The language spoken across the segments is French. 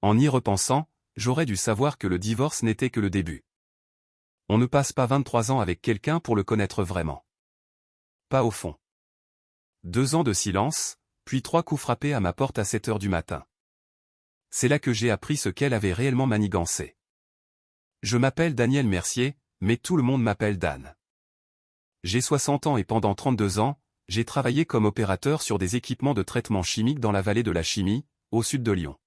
En y repensant, j'aurais dû savoir que le divorce n'était que le début. On ne passe pas 23 ans avec quelqu'un pour le connaître vraiment. Pas au fond. 2 ans de silence, puis 3 coups frappés à ma porte à 7 heures du matin. C'est là que j'ai appris ce qu'elle avait réellement manigancé. Je m'appelle Daniel Mercier, mais tout le monde m'appelle Dan. J'ai 60 ans et pendant 32 ans, j'ai travaillé comme opérateur sur des équipements de traitement chimique dans la vallée de la Chimie, au sud de Lyon.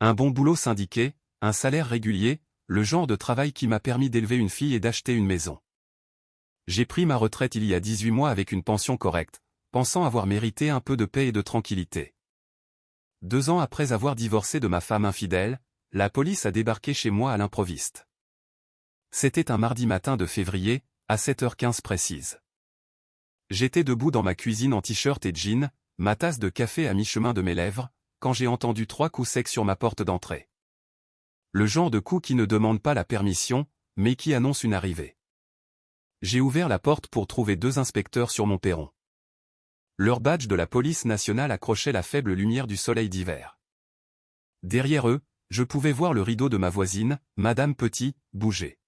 Un bon boulot syndiqué, un salaire régulier, le genre de travail qui m'a permis d'élever une fille et d'acheter une maison. J'ai pris ma retraite il y a 18 mois avec une pension correcte, pensant avoir mérité un peu de paix et de tranquillité. 2 ans après avoir divorcé de ma femme infidèle, la police a débarqué chez moi à l'improviste. C'était un mardi matin de février, à 7h15 précise. J'étais debout dans ma cuisine en t-shirt et jean, ma tasse de café à mi-chemin de mes lèvres, quand j'ai entendu 3 coups secs sur ma porte d'entrée. Le genre de coup qui ne demande pas la permission, mais qui annonce une arrivée. J'ai ouvert la porte pour trouver 2 inspecteurs sur mon perron. Leur badge de la police nationale accrochait la faible lumière du soleil d'hiver. Derrière eux, je pouvais voir le rideau de ma voisine, Madame Petit, bouger.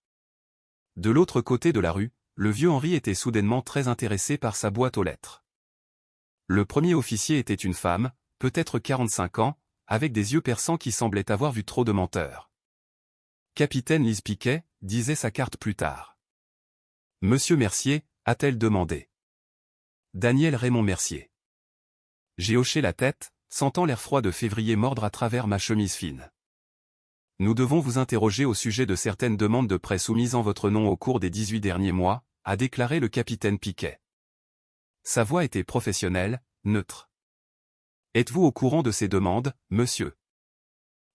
De l'autre côté de la rue, le vieux Henri était soudainement très intéressé par sa boîte aux lettres. Le premier officier était une femme, peut-être 45 ans, avec des yeux perçants qui semblaient avoir vu trop de menteurs. Capitaine Lise Piquet, disait sa carte plus tard. Monsieur Mercier, a-t-elle demandé. Daniel Raymond Mercier. J'ai hoché la tête, sentant l'air froid de février mordre à travers ma chemise fine. Nous devons vous interroger au sujet de certaines demandes de prêt soumises en votre nom au cours des 18 derniers mois, a déclaré le capitaine Piquet. Sa voix était professionnelle, neutre. Êtes-vous au courant de ces demandes, monsieur?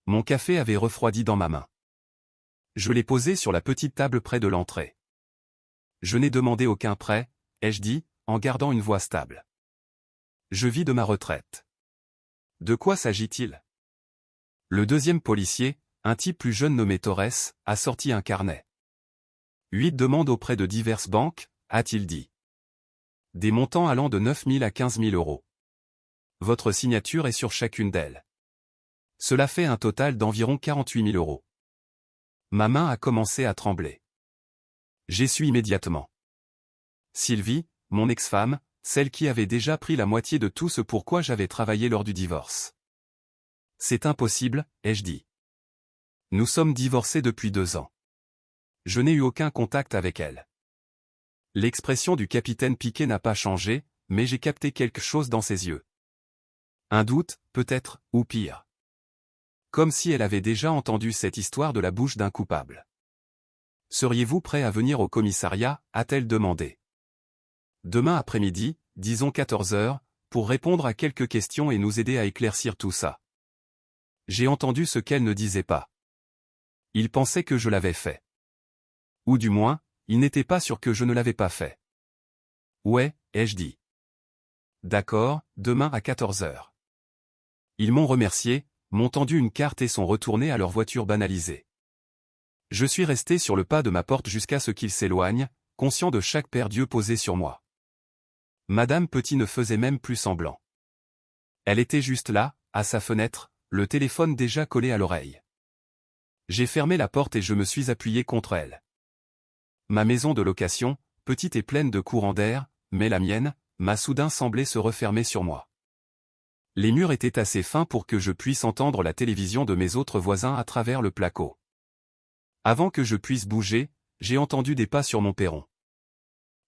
Mon café avait refroidi dans ma main. Je l'ai posé sur la petite table près de l'entrée. Je n'ai demandé aucun prêt, ai-je dit, en gardant une voix stable. Je vis de ma retraite. De quoi s'agit-il? Le deuxième policier, un type plus jeune nommé Torres, a sorti un carnet. 8 demandes auprès de diverses banques, a-t-il dit. Des montants allant de 9 000 à 15 000 euros. Votre signature est sur chacune d'elles. Cela fait un total d'environ 48 000 euros. Ma main a commencé à trembler. J'ai su immédiatement. Sylvie, mon ex-femme, celle qui avait déjà pris la moitié de tout ce pourquoi j'avais travaillé lors du divorce. C'est impossible, ai-je dit. Nous sommes divorcés depuis 2 ans. Je n'ai eu aucun contact avec elle. L'expression du capitaine Piquet n'a pas changé, mais j'ai capté quelque chose dans ses yeux. Un doute, peut-être, ou pire. Comme si elle avait déjà entendu cette histoire de la bouche d'un coupable. Seriez-vous prêt à venir au commissariat, a-t-elle demandé. Demain après-midi, disons 14 heures, pour répondre à quelques questions et nous aider à éclaircir tout ça. J'ai entendu ce qu'elle ne disait pas. Il pensait que je l'avais fait. Ou du moins, il n'était pas sûr que je ne l'avais pas fait. Ouais, ai-je dit. D'accord, demain à 14 heures. Ils m'ont remercié, m'ont tendu une carte et sont retournés à leur voiture banalisée. Je suis resté sur le pas de ma porte jusqu'à ce qu'ils s'éloignent, conscient de chaque paire d'yeux posés sur moi. Madame Petit ne faisait même plus semblant. Elle était juste là, à sa fenêtre, le téléphone déjà collé à l'oreille. J'ai fermé la porte et je me suis appuyé contre elle. Ma maison de location, petite et pleine de courants d'air, mais la mienne, m'a soudain semblé se refermer sur moi. Les murs étaient assez fins pour que je puisse entendre la télévision de mes autres voisins à travers le placo. Avant que je puisse bouger, j'ai entendu des pas sur mon perron.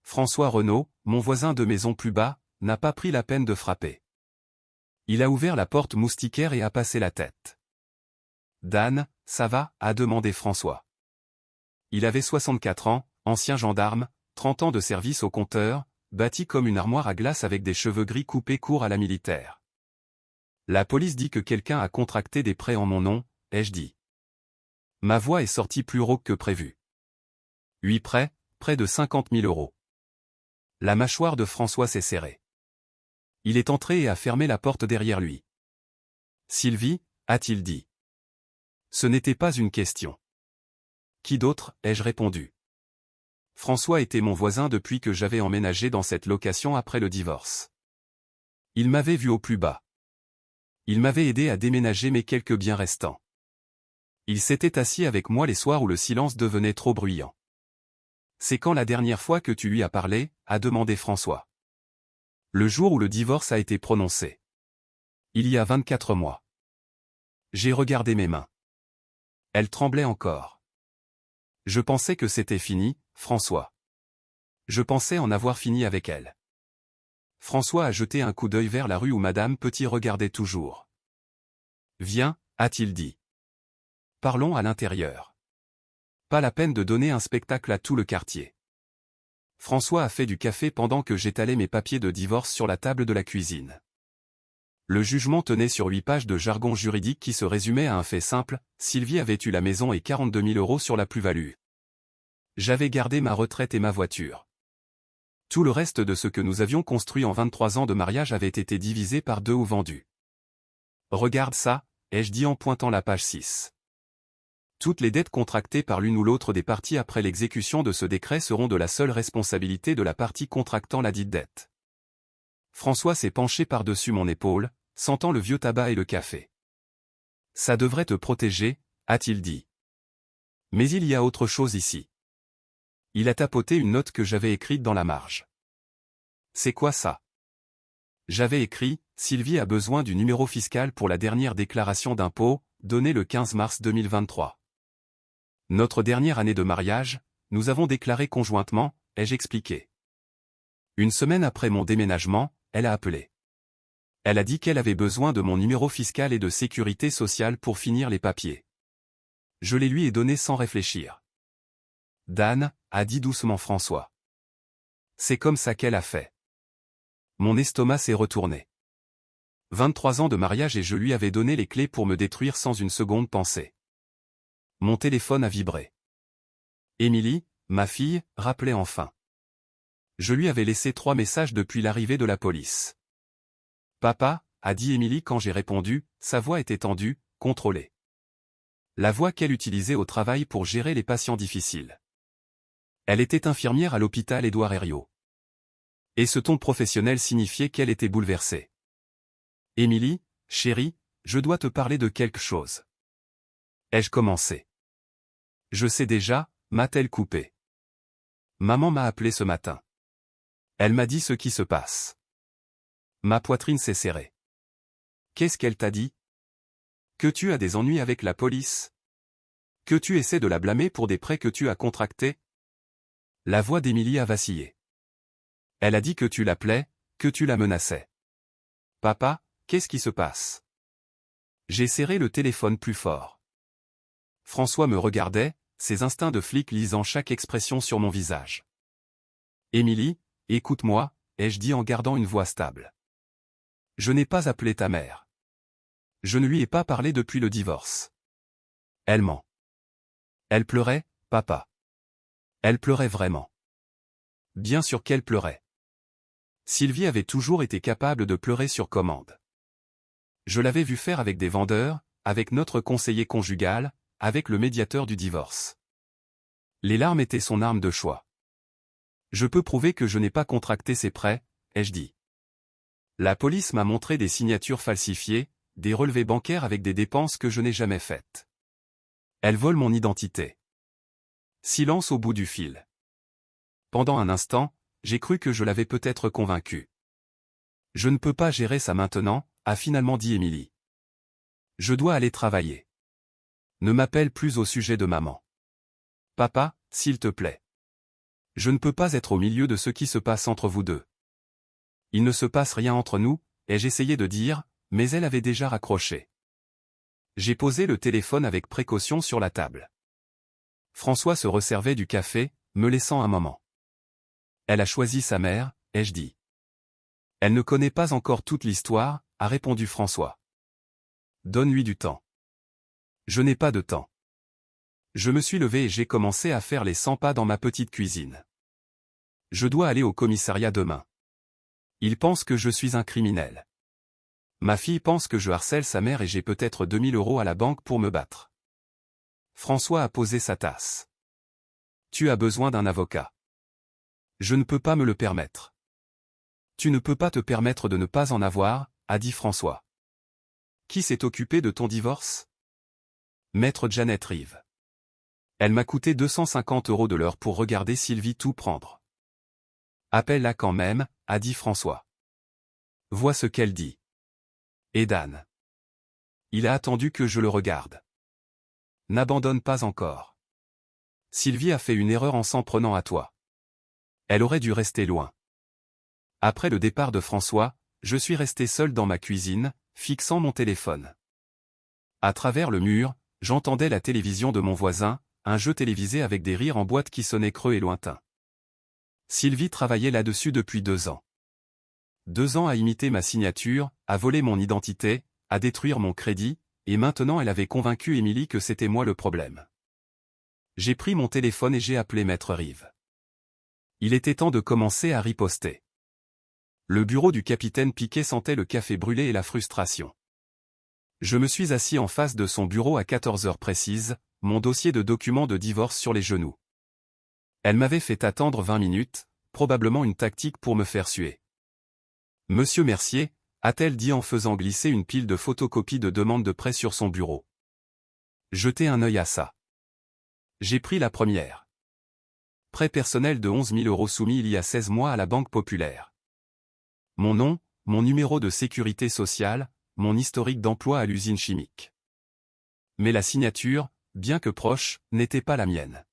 François Renaud, mon voisin de maison plus bas, n'a pas pris la peine de frapper. Il a ouvert la porte moustiquaire et a passé la tête. Dan, ça va, a demandé François. Il avait 64 ans, ancien gendarme, 30 ans de service au compteur, bâti comme une armoire à glace avec des cheveux gris coupés courts à la militaire. La police dit que quelqu'un a contracté des prêts en mon nom, ai-je dit. Ma voix est sortie plus rauque que prévu. 8 prêts, près de 50 000 euros. La mâchoire de François s'est serrée. Il est entré et a fermé la porte derrière lui. Sylvie, a-t-il dit. Ce n'était pas une question. Qui d'autre, ai-je répondu. François était mon voisin depuis que j'avais emménagé dans cette location après le divorce. Il m'avait vu au plus bas. Il m'avait aidé à déménager mes quelques biens restants. Il s'était assis avec moi les soirs où le silence devenait trop bruyant. C'est quand la dernière fois que tu lui as parlé, a demandé François. Le jour où le divorce a été prononcé. Il y a 24 mois. J'ai regardé mes mains. Elles tremblaient encore. Je pensais que c'était fini, François. Je pensais en avoir fini avec elle. François a jeté un coup d'œil vers la rue où Madame Petit regardait toujours. Viens, a-t-il dit. Parlons à l'intérieur. Pas la peine de donner un spectacle à tout le quartier. François a fait du café pendant que j'étalais mes papiers de divorce sur la table de la cuisine. Le jugement tenait sur 8 pages de jargon juridique qui se résumait à un fait simple, Sylvie avait eu la maison et 42 000 € sur la plus-value. J'avais gardé ma retraite et ma voiture. Tout le reste de ce que nous avions construit en 23 ans de mariage avait été divisé par 2 ou vendu. Regarde ça, ai-je dit en pointant la page 6. Toutes les dettes contractées par l'une ou l'autre des parties après l'exécution de ce décret seront de la seule responsabilité de la partie contractant la dite dette. François s'est penché par-dessus mon épaule, sentant le vieux tabac et le café. Ça devrait te protéger, a-t-il dit. Mais il y a autre chose ici. Il a tapoté une note que j'avais écrite dans la marge. C'est quoi ça? J'avais écrit, Sylvie a besoin du numéro fiscal pour la dernière déclaration d'impôt, donnée le 15 mars 2023. Notre dernière année de mariage, nous avons déclaré conjointement, ai-je expliqué. Une semaine après mon déménagement, elle a appelé. Elle a dit qu'elle avait besoin de mon numéro fiscal et de sécurité sociale pour finir les papiers. Je les lui ai donnés sans réfléchir. Dan, a dit doucement François. C'est comme ça qu'elle a fait. Mon estomac s'est retourné. 23 ans de mariage et je lui avais donné les clés pour me détruire sans une seconde pensée. Mon téléphone a vibré. Émilie, ma fille, rappelait enfin. Je lui avais laissé 3 messages depuis l'arrivée de la police. Papa, a dit Émilie quand j'ai répondu, sa voix était tendue, contrôlée. La voix qu'elle utilisait au travail pour gérer les patients difficiles. Elle était infirmière à l'hôpital Édouard Herriot. Et ce ton professionnel signifiait qu'elle était bouleversée. Émilie, chérie, je dois te parler de quelque chose. Ai-je commencé? Je sais déjà, m'a-t-elle coupé. Maman m'a appelé ce matin. Elle m'a dit ce qui se passe. Ma poitrine s'est serrée. Qu'est-ce qu'elle t'a dit? Que tu as des ennuis avec la police? Que tu essaies de la blâmer pour des prêts que tu as contractés? La voix d'Émilie a vacillé. Elle a dit que tu l'appelais, que tu la menaçais. Papa, qu'est-ce qui se passe? J'ai serré le téléphone plus fort. François me regardait, ses instincts de flic lisant chaque expression sur mon visage. Émilie, écoute-moi, ai-je dit en gardant une voix stable. Je n'ai pas appelé ta mère. Je ne lui ai pas parlé depuis le divorce. Elle ment. Elle pleurait, papa. Elle pleurait vraiment. Bien sûr qu'elle pleurait. Sylvie avait toujours été capable de pleurer sur commande. Je l'avais vue faire avec des vendeurs, avec notre conseiller conjugal, avec le médiateur du divorce. Les larmes étaient son arme de choix. Je peux prouver que je n'ai pas contracté ces prêts, ai-je dit. La police m'a montré des signatures falsifiées, des relevés bancaires avec des dépenses que je n'ai jamais faites. Elle vole mon identité. Silence au bout du fil. Pendant un instant, j'ai cru que je l'avais peut-être convaincu. Je ne peux pas gérer ça maintenant, a finalement dit Émilie. Je dois aller travailler. Ne m'appelle plus au sujet de maman. Papa, s'il te plaît. Je ne peux pas être au milieu de ce qui se passe entre vous deux. Il ne se passe rien entre nous, ai-je essayé de dire, mais elle avait déjà raccroché. J'ai posé le téléphone avec précaution sur la table. François se resservait du café, me laissant un moment. Elle a choisi sa mère, ai-je dit. Elle ne connaît pas encore toute l'histoire, a répondu François. Donne-lui du temps. Je n'ai pas de temps. Je me suis levé et j'ai commencé à faire les 100 pas dans ma petite cuisine. Je dois aller au commissariat demain. Il pense que je suis un criminel. Ma fille pense que je harcèle sa mère et j'ai peut-être 2000 € à la banque pour me battre. François a posé sa tasse. Tu as besoin d'un avocat. Je ne peux pas me le permettre. Tu ne peux pas te permettre de ne pas en avoir, a dit François. Qui s'est occupé de ton divorce? Maître Janet Reeve. Elle m'a coûté 250 € de l'heure pour regarder Sylvie tout prendre. Appelle-la quand même, a dit François. Vois ce qu'elle dit. Et Dan. Il a attendu que je le regarde. N'abandonne pas encore. Sylvie a fait une erreur en s'en prenant à toi. Elle aurait dû rester loin. Après le départ de François, je suis resté seul dans ma cuisine, fixant mon téléphone. À travers le mur, j'entendais la télévision de mon voisin, un jeu télévisé avec des rires en boîte qui sonnaient creux et lointains. Sylvie travaillait là-dessus depuis 2 ans. 2 ans à imiter ma signature, à voler mon identité, à détruire mon crédit, et maintenant elle avait convaincu Émilie que c'était moi le problème. J'ai pris mon téléphone et j'ai appelé Maître Reeve. Il était temps de commencer à riposter. Le bureau du capitaine Piquet sentait le café brûlé et la frustration. Je me suis assis en face de son bureau à 14 heures précises, mon dossier de documents de divorce sur les genoux. Elle m'avait fait attendre 20 minutes, probablement une tactique pour me faire suer. Monsieur Mercier, a-t-elle dit en faisant glisser une pile de photocopies de demandes de prêt sur son bureau. Jetez un œil à ça. J'ai pris la première. Prêt personnel de 11 000 € soumis il y a 16 mois à la Banque Populaire. Mon nom, mon numéro de sécurité sociale, mon historique d'emploi à l'usine chimique. Mais la signature, bien que proche, n'était pas la mienne.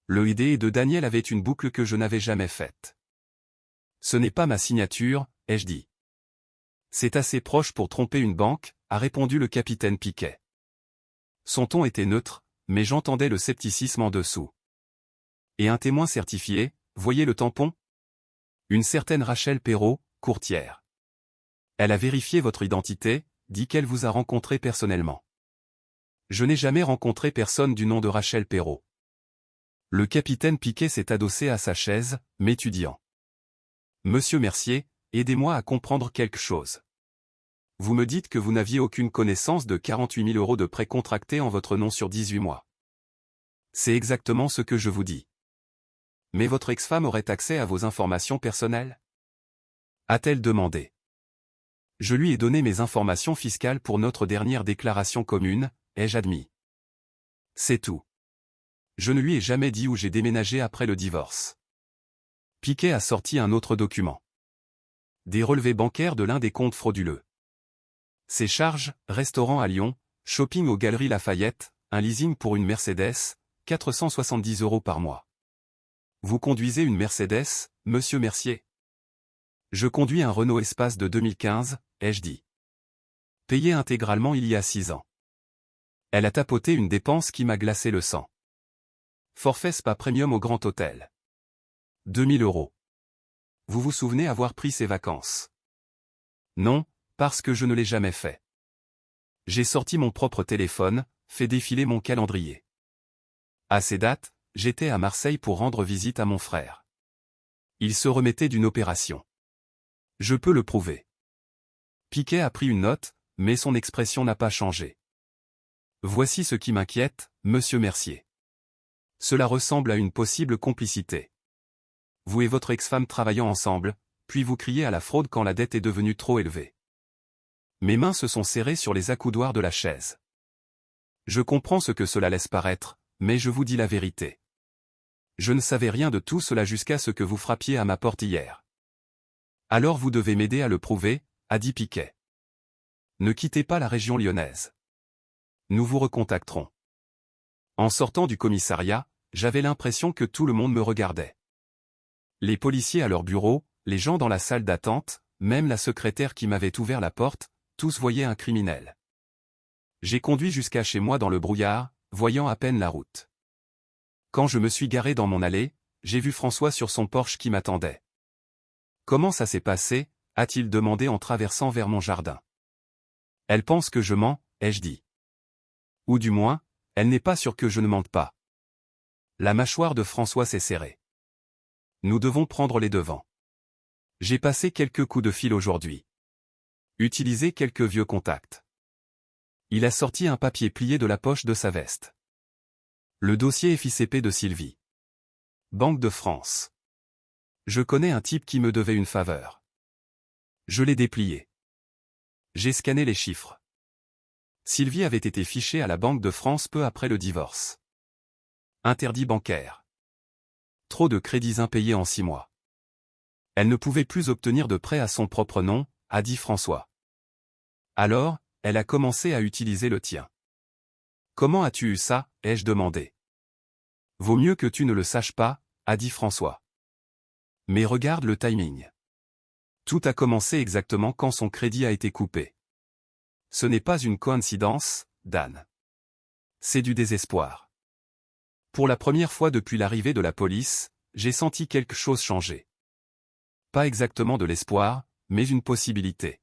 Le ID de Daniel avait une boucle que je n'avais jamais faite. Ce n'est pas ma signature, ai-je dit. C'est assez proche pour tromper une banque, a répondu le capitaine Piquet. Son ton était neutre, mais j'entendais le scepticisme en dessous. Et un témoin certifié, voyez le tampon? Une certaine Rachel Perrault, courtière. Elle a vérifié votre identité, dit qu'elle vous a rencontré personnellement. Je n'ai jamais rencontré personne du nom de Rachel Perrault. Le capitaine Piquet s'est adossé à sa chaise, m'étudiant. Monsieur Mercier, aidez-moi à comprendre quelque chose. Vous me dites que vous n'aviez aucune connaissance de 48 000 € de prêts contractés en votre nom sur 18 mois. C'est exactement ce que je vous dis. Mais votre ex-femme aurait accès à vos informations personnelles? A-t-elle demandé. Je lui ai donné mes informations fiscales pour notre dernière déclaration commune, ai-je admis. C'est tout. Je ne lui ai jamais dit où j'ai déménagé après le divorce. Piquet a sorti un autre document. Des relevés bancaires de l'un des comptes frauduleux. Ses charges, restaurant à Lyon, shopping aux Galeries Lafayette, un leasing pour une Mercedes, 470 € par mois. Vous conduisez une Mercedes, monsieur Mercier? Je conduis un Renault Espace de 2015, ai-je dit. Payé intégralement il y a 6 ans. Elle a tapoté une dépense qui m'a glacé le sang. Forfait spa premium au Grand Hôtel. 2 000 €. Vous vous souvenez avoir pris ces vacances? Non, parce que je ne l'ai jamais fait. J'ai sorti mon propre téléphone, fait défiler mon calendrier. À ces dates, j'étais à Marseille pour rendre visite à mon frère. Il se remettait d'une opération. Je peux le prouver. Piquet a pris une note, mais son expression n'a pas changé. Voici ce qui m'inquiète, monsieur Mercier. Cela ressemble à une possible complicité. Vous et votre ex-femme travaillant ensemble, puis vous criez à la fraude quand la dette est devenue trop élevée. Mes mains se sont serrées sur les accoudoirs de la chaise. Je comprends ce que cela laisse paraître, mais je vous dis la vérité. Je ne savais rien de tout cela jusqu'à ce que vous frappiez à ma porte hier. Alors vous devez m'aider à le prouver, a dit Piquet. Ne quittez pas la région lyonnaise. Nous vous recontacterons. En sortant du commissariat, j'avais l'impression que tout le monde me regardait. Les policiers à leur bureau, les gens dans la salle d'attente, même la secrétaire qui m'avait ouvert la porte, tous voyaient un criminel. J'ai conduit jusqu'à chez moi dans le brouillard, voyant à peine la route. Quand je me suis garé dans mon allée, j'ai vu François sur son Porsche qui m'attendait. Comment ça s'est passé, a-t-il demandé en traversant vers mon jardin. Elle pense que je mens, ai-je dit. Ou du moins, elle n'est pas sûre que je ne mente pas. La mâchoire de François s'est serrée. Nous devons prendre les devants. J'ai passé quelques coups de fil aujourd'hui. Utilisé quelques vieux contacts. Il a sorti un papier plié de la poche de sa veste. Le dossier FICP de Sylvie. Banque de France. Je connais un type qui me devait une faveur. Je l'ai déplié. J'ai scanné les chiffres. Sylvie avait été fichée à la Banque de France peu après le divorce. Interdit bancaire. Trop de crédits impayés en 6 mois. Elle ne pouvait plus obtenir de prêt à son propre nom, a dit François. Alors, elle a commencé à utiliser le tien. Comment as-tu eu ça, ai-je demandé. Vaut mieux que tu ne le saches pas, a dit François. Mais regarde le timing. Tout a commencé exactement quand son crédit a été coupé. Ce n'est pas une coïncidence, Dan. C'est du désespoir. Pour la première fois depuis l'arrivée de la police, j'ai senti quelque chose changer. Pas exactement de l'espoir, mais une possibilité.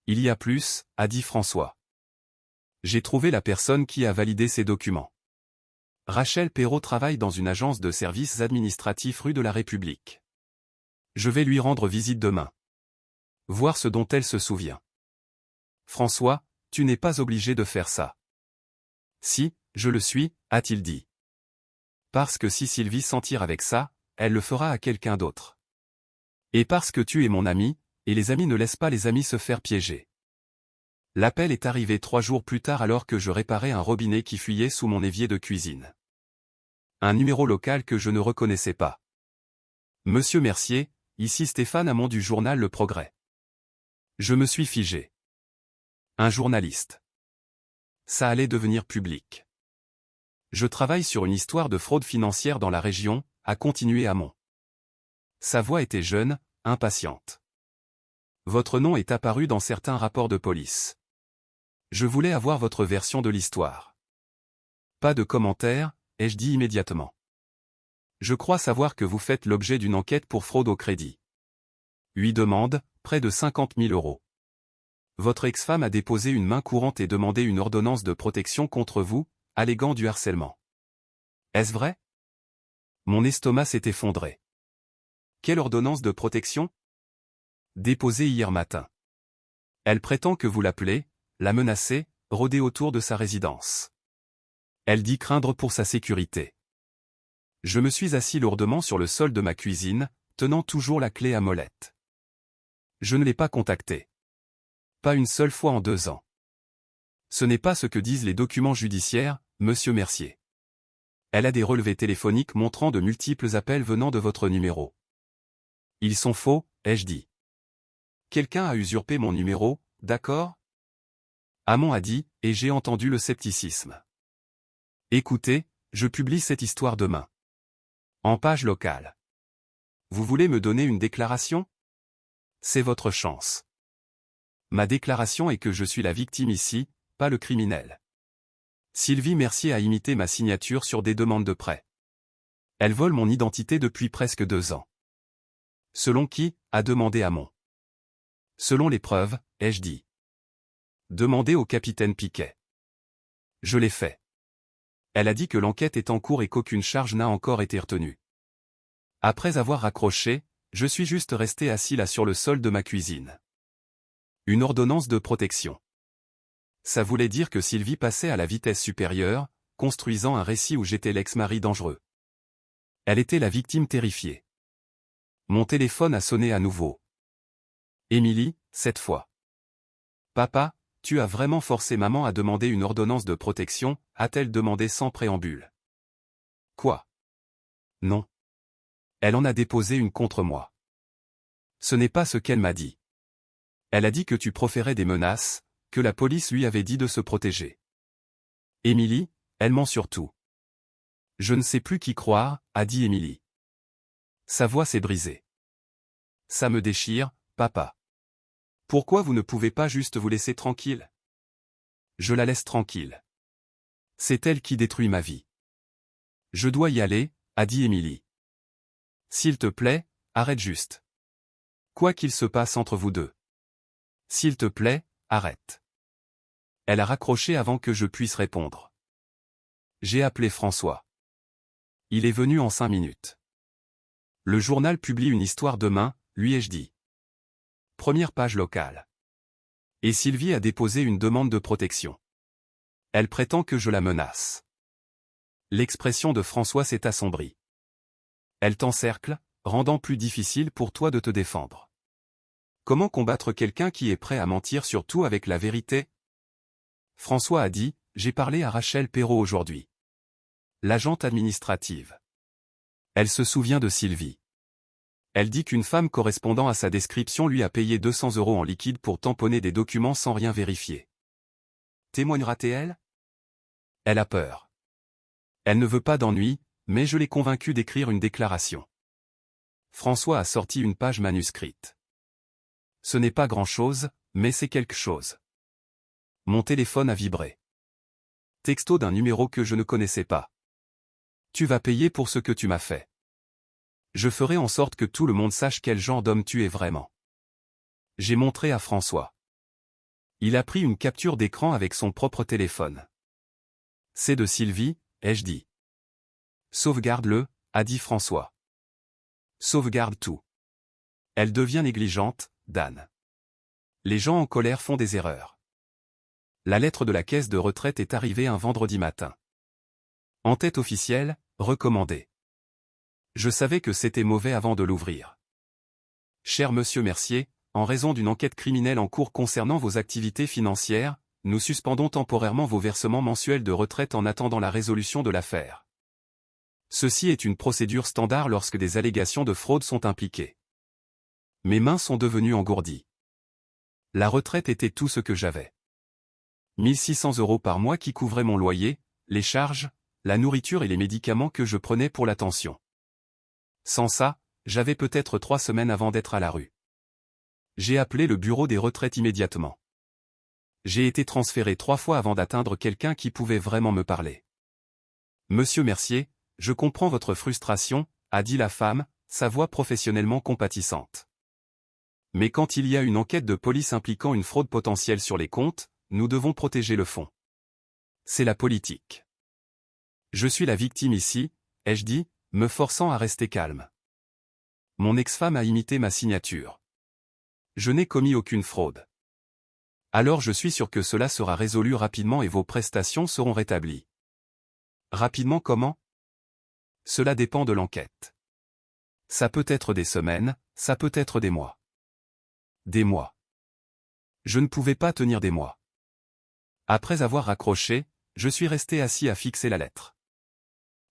Il y a plus, a dit François. J'ai trouvé la personne qui a validé ces documents. Rachel Perrault travaille dans une agence de services administratifs rue de la République. Je vais lui rendre visite demain. Voir ce dont elle se souvient. François, tu n'es pas obligé de faire ça. Si, je le suis, a-t-il dit. Parce que si Sylvie s'en tire avec ça, elle le fera à quelqu'un d'autre. Et parce que tu es mon ami, et les amis ne laissent pas les amis se faire piéger. L'appel est arrivé 3 jours plus tard alors que je réparais un robinet qui fuyait sous mon évier de cuisine. Un numéro local que je ne reconnaissais pas. Monsieur Mercier, ici Stéphane Hamon du journal Le Progrès. Je me suis figé. Un journaliste. Ça allait devenir public. Je travaille sur une histoire de fraude financière dans la région, a continué Hamon. Sa voix était jeune, impatiente. Votre nom est apparu dans certains rapports de police. Je voulais avoir votre version de l'histoire. Pas de commentaires, ai-je dit immédiatement. Je crois savoir que vous faites l'objet d'une enquête pour fraude au crédit. 8 demandes, près de 50 000 €. Votre ex-femme a déposé une main courante et demandé une ordonnance de protection contre vous, alléguant du harcèlement. Est-ce vrai? Mon estomac s'est effondré. Quelle ordonnance de protection? Déposée hier matin. Elle prétend que vous l'appelez, la menacez, rôdez autour de sa résidence. Elle dit craindre pour sa sécurité. Je me suis assis lourdement sur le sol de ma cuisine, tenant toujours la clé à molette. Je ne l'ai pas contactée. Pas une seule fois en 2 ans. Ce n'est pas ce que disent les documents judiciaires, monsieur Mercier. Elle a des relevés téléphoniques montrant de multiples appels venant de votre numéro. Ils sont faux, ai-je dit. Quelqu'un a usurpé mon numéro, d'accord? Hamon a dit, et j'ai entendu le scepticisme. Écoutez, je publie cette histoire demain. En page locale. Vous voulez me donner une déclaration? C'est votre chance. Ma déclaration est que je suis la victime ici, pas le criminel. Sylvie Mercier a imité ma signature sur des demandes de prêt. Elle vole mon identité depuis presque 2 ans. Selon qui, a demandé Hamon. Selon les preuves, ai-je dit. Demandez au capitaine Piquet. Je l'ai fait. Elle a dit que l'enquête est en cours et qu'aucune charge n'a encore été retenue. Après avoir raccroché, je suis juste resté assis là sur le sol de ma cuisine. Une ordonnance de protection. Ça voulait dire que Sylvie passait à la vitesse supérieure, construisant un récit où j'étais l'ex-mari dangereux. Elle était la victime terrifiée. Mon téléphone a sonné à nouveau. Émilie, cette fois. Papa, tu as vraiment forcé maman à demander une ordonnance de protection, a-t-elle demandé sans préambule. Quoi? Non. Elle en a déposé une contre moi. Ce n'est pas ce qu'elle m'a dit. Elle a dit que tu proférais des menaces, que la police lui avait dit de se protéger. Émilie, elle ment surtout. Je ne sais plus qui croire, a dit Émilie. Sa voix s'est brisée. Ça me déchire, papa. Pourquoi vous ne pouvez pas juste vous laisser tranquille? Je la laisse tranquille. C'est elle qui détruit ma vie. Je dois y aller, a dit Émilie. S'il te plaît, arrête juste. Quoi qu'il se passe entre vous deux. S'il te plaît, arrête. Elle a raccroché avant que je puisse répondre. J'ai appelé François. Il est venu en 5 minutes. Le journal publie une histoire demain, lui ai-je dit. Première page locale. Et Sylvie a déposé une demande de protection. Elle prétend que je la menace. L'expression de François s'est assombrie. Elle t'encercle, rendant plus difficile pour toi de te défendre. Comment combattre quelqu'un qui est prêt à mentir surtout avec la vérité? François a dit, j'ai parlé à Rachel Perrault aujourd'hui. L'agente administrative. Elle se souvient de Sylvie. Elle dit qu'une femme correspondant à sa description lui a payé 200 € en liquide pour tamponner des documents sans rien vérifier. Témoignera-t-elle? Elle a peur. Elle ne veut pas d'ennui, mais je l'ai convaincue d'écrire une déclaration. François a sorti une page manuscrite. Ce n'est pas grand-chose, mais c'est quelque chose. Mon téléphone a vibré. Texto d'un numéro que je ne connaissais pas. Tu vas payer pour ce que tu m'as fait. Je ferai en sorte que tout le monde sache quel genre d'homme tu es vraiment. J'ai montré à François. Il a pris une capture d'écran avec son propre téléphone. C'est de Sylvie, ai-je dit. Sauvegarde-le, a dit François. Sauvegarde tout. Elle devient négligente, Dan. Les gens en colère font des erreurs. La lettre de la caisse de retraite est arrivée un vendredi matin. En tête officielle, recommandée. Je savais que c'était mauvais avant de l'ouvrir. Cher Monsieur Mercier, en raison d'une enquête criminelle en cours concernant vos activités financières, nous suspendons temporairement vos versements mensuels de retraite en attendant la résolution de l'affaire. Ceci est une procédure standard lorsque des allégations de fraude sont impliquées. Mes mains sont devenues engourdies. La retraite était tout ce que j'avais. 1600 € par mois qui couvraient mon loyer, les charges, la nourriture et les médicaments que je prenais pour l'attention. Sans ça, j'avais peut-être 3 semaines avant d'être à la rue. J'ai appelé le bureau des retraites immédiatement. J'ai été transféré 3 fois avant d'atteindre quelqu'un qui pouvait vraiment me parler. Monsieur Mercier, je comprends votre frustration, a dit la femme, sa voix professionnellement compatissante. Mais quand il y a une enquête de police impliquant une fraude potentielle sur les comptes, nous devons protéger le fond. C'est la politique. Je suis la victime ici, ai-je dit, me forçant à rester calme. Mon ex-femme a imité ma signature. Je n'ai commis aucune fraude. Alors je suis sûr que cela sera résolu rapidement et vos prestations seront rétablies. Rapidement comment? Cela dépend de l'enquête. Ça peut être des semaines, ça peut être des mois. Des mois. Je ne pouvais pas tenir des mois. Après avoir raccroché, je suis resté assis à fixer la lettre.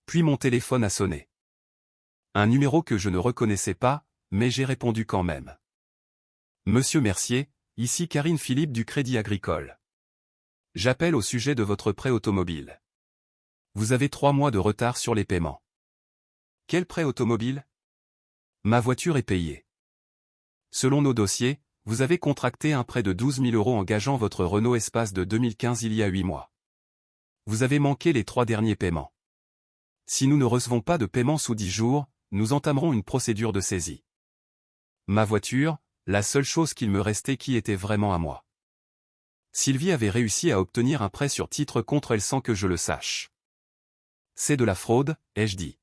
Puis mon téléphone a sonné. Un numéro que je ne reconnaissais pas, mais j'ai répondu quand même. Monsieur Mercier, ici Karine Philippe du Crédit Agricole. J'appelle au sujet de votre prêt automobile. Vous avez 3 mois de retard sur les paiements. Quel prêt automobile? Ma voiture est payée. Selon nos dossiers, vous avez contracté un prêt de 12 000 € engageant votre Renault Espace de 2015 il y a 8 mois. Vous avez manqué les 3 derniers paiements. Si nous ne recevons pas de paiement sous 10 jours, nous entamerons une procédure de saisie. Ma voiture, la seule chose qu'il me restait qui était vraiment à moi. Sylvie avait réussi à obtenir un prêt sur titre contre elle sans que je le sache. C'est de la fraude, ai-je dit.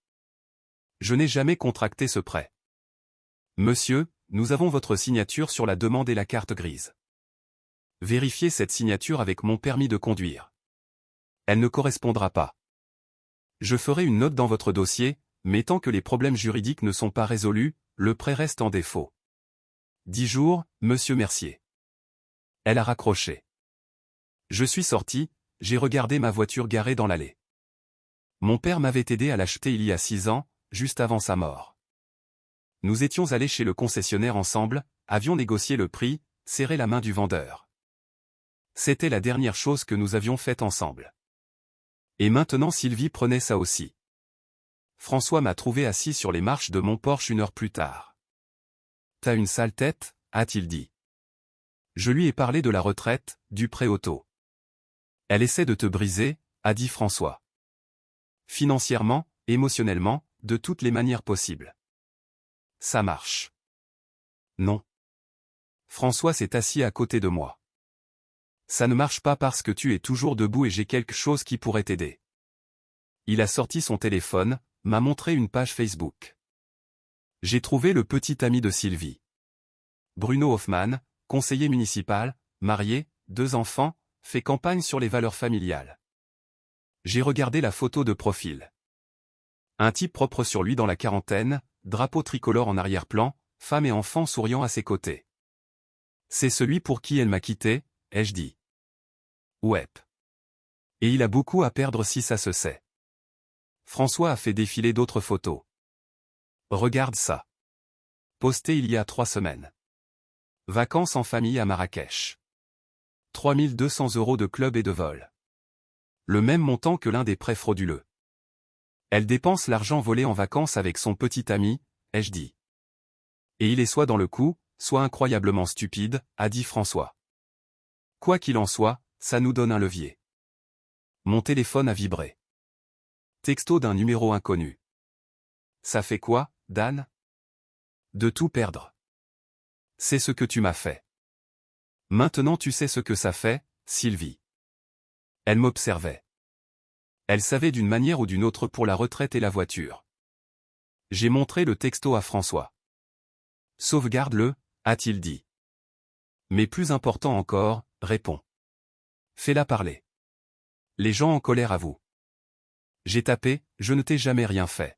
Je n'ai jamais contracté ce prêt. Monsieur, nous avons votre signature sur la demande et la carte grise. Vérifiez cette signature avec mon permis de conduire. Elle ne correspondra pas. Je ferai une note dans votre dossier, mais tant que les problèmes juridiques ne sont pas résolus, le prêt reste en défaut. 10 jours, Monsieur Mercier. Elle a raccroché. Je suis sorti, j'ai regardé ma voiture garée dans l'allée. Mon père m'avait aidé à l'acheter il y a 6 ans, juste avant sa mort. Nous étions allés chez le concessionnaire ensemble, avions négocié le prix, serré la main du vendeur. C'était la dernière chose que nous avions faite ensemble. Et maintenant Sylvie prenait ça aussi. François m'a trouvé assis sur les marches de mon Porsche 1 heure plus tard. T'as une sale tête, a-t-il dit. Je lui ai parlé de la retraite, du prêt auto. Elle essaie de te briser, a dit François. Financièrement, émotionnellement, de toutes les manières possibles. Ça marche. Non. François s'est assis à côté de moi. Ça ne marche pas parce que tu es toujours debout et j'ai quelque chose qui pourrait t'aider. Il a sorti son téléphone, m'a montré une page Facebook. J'ai trouvé le petit ami de Sylvie. Bruno Hoffmann, conseiller municipal, marié, 2 enfants, fait campagne sur les valeurs familiales. J'ai regardé la photo de profil. Un type propre sur lui dans la quarantaine, drapeau tricolore en arrière-plan, femme et enfant souriant à ses côtés. C'est celui pour qui elle m'a quitté, ai-je dit. Ouais. Et il a beaucoup à perdre si ça se sait. François a fait défiler d'autres photos. Regarde ça. Posté il y a 3 semaines. Vacances en famille à Marrakech. 3200 € de club et de vol. Le même montant que l'un des prêts frauduleux. Elle dépense l'argent volé en vacances avec son petit ami, ai-je dit. Et il est soit dans le coup, soit incroyablement stupide, a dit François. Quoi qu'il en soit, ça nous donne un levier. Mon téléphone a vibré. Texto d'un numéro inconnu. Ça fait quoi, Dan? De tout perdre. C'est ce que tu m'as fait. Maintenant tu sais ce que ça fait, Sylvie. Elle m'observait. Elle savait d'une manière ou d'une autre pour la retraite et la voiture. J'ai montré le texto à François. Sauvegarde-le, a-t-il dit. Mais plus important encore, réponds. Fais-la parler. Les gens en colère avouent. J'ai tapé, je ne t'ai jamais rien fait.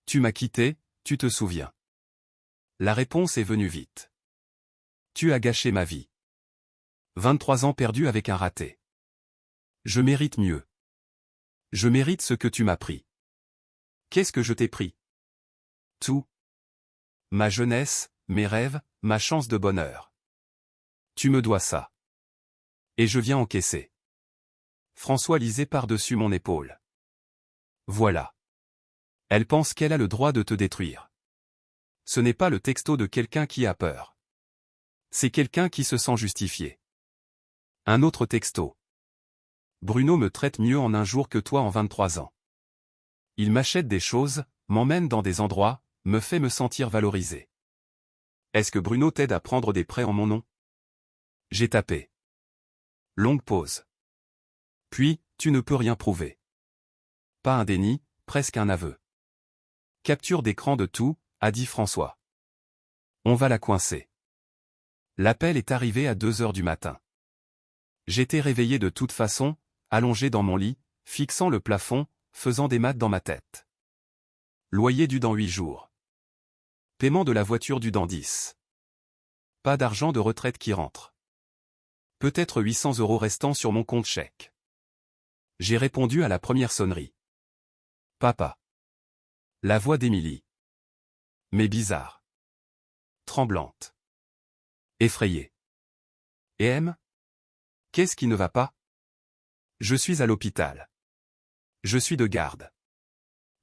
Tu m'as quitté, tu te souviens. La réponse est venue vite. Tu as gâché ma vie. 23 ans perdus avec un raté. Je mérite mieux. Je mérite ce que tu m'as pris. Qu'est-ce que je t'ai pris? Tout. Ma jeunesse, mes rêves, ma chance de bonheur. Tu me dois ça. Et je viens encaisser. François lisait par-dessus mon épaule. Voilà. Elle pense qu'elle a le droit de te détruire. Ce n'est pas le texto de quelqu'un qui a peur. C'est quelqu'un qui se sent justifié. Un autre texto. Bruno me traite mieux en un jour que toi en 23 ans. Il m'achète des choses, m'emmène dans des endroits, me fait me sentir valorisé. Est-ce que Bruno t'aide à prendre des prêts en mon nom? J'ai tapé. Longue pause. Puis, tu ne peux rien prouver. Pas un déni, presque un aveu. Capture d'écran de tout, a dit François. On va la coincer. L'appel est arrivé à 2 heures du matin. J'étais réveillé de toute façon, allongé dans mon lit, fixant le plafond, faisant des maths dans ma tête. Loyer dû dans 8 jours. Paiement de la voiture dû dans 10. Pas d'argent de retraite qui rentre. Peut-être 800 € restants sur mon compte chèque. J'ai répondu à la première sonnerie. Papa. La voix d'Émilie. Mais bizarre. Tremblante. Effrayée. Et M? Qu'est-ce qui ne va pas? Je suis à l'hôpital. Je suis de garde.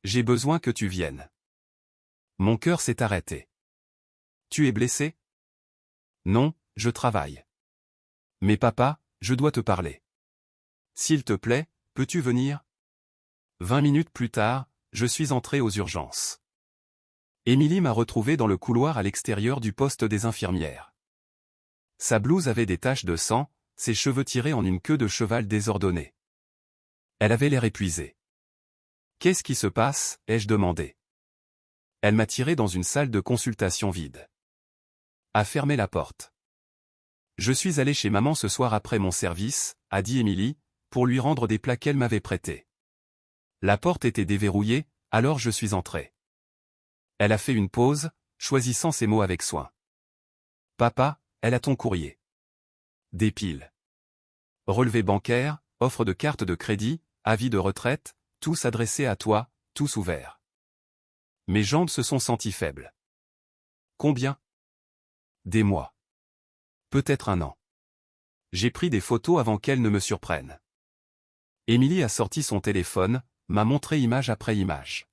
J'ai besoin que tu viennes. Mon cœur s'est arrêté. Tu es blessé? Non, je travaille. Mais papa, je dois te parler. S'il te plaît, peux-tu venir? 20 minutes plus tard, je suis entré aux urgences. Émilie m'a retrouvé dans le couloir à l'extérieur du poste des infirmières. Sa blouse avait des taches de sang, ses cheveux tirés en une queue de cheval désordonnée. Elle avait l'air épuisée. Qu'est-ce qui se passe? Ai-je demandé. Elle m'a tiré dans une salle de consultation vide. A fermé la porte. Je suis allé chez maman ce soir après mon service, a dit Émilie, pour lui rendre des plats qu'elle m'avait prêtés. La porte était déverrouillée, alors je suis entré. Elle a fait une pause, choisissant ses mots avec soin. Papa, elle a ton courrier. Des piles. Relevé bancaire, offre de carte de crédit, avis de retraite, tous adressés à toi, tous ouverts. Mes jambes se sont senties faibles. Combien? Des mois. Peut-être un an. J'ai pris des photos avant qu'elles ne me surprennent. Émilie a sorti son téléphone, m'a montré image après image.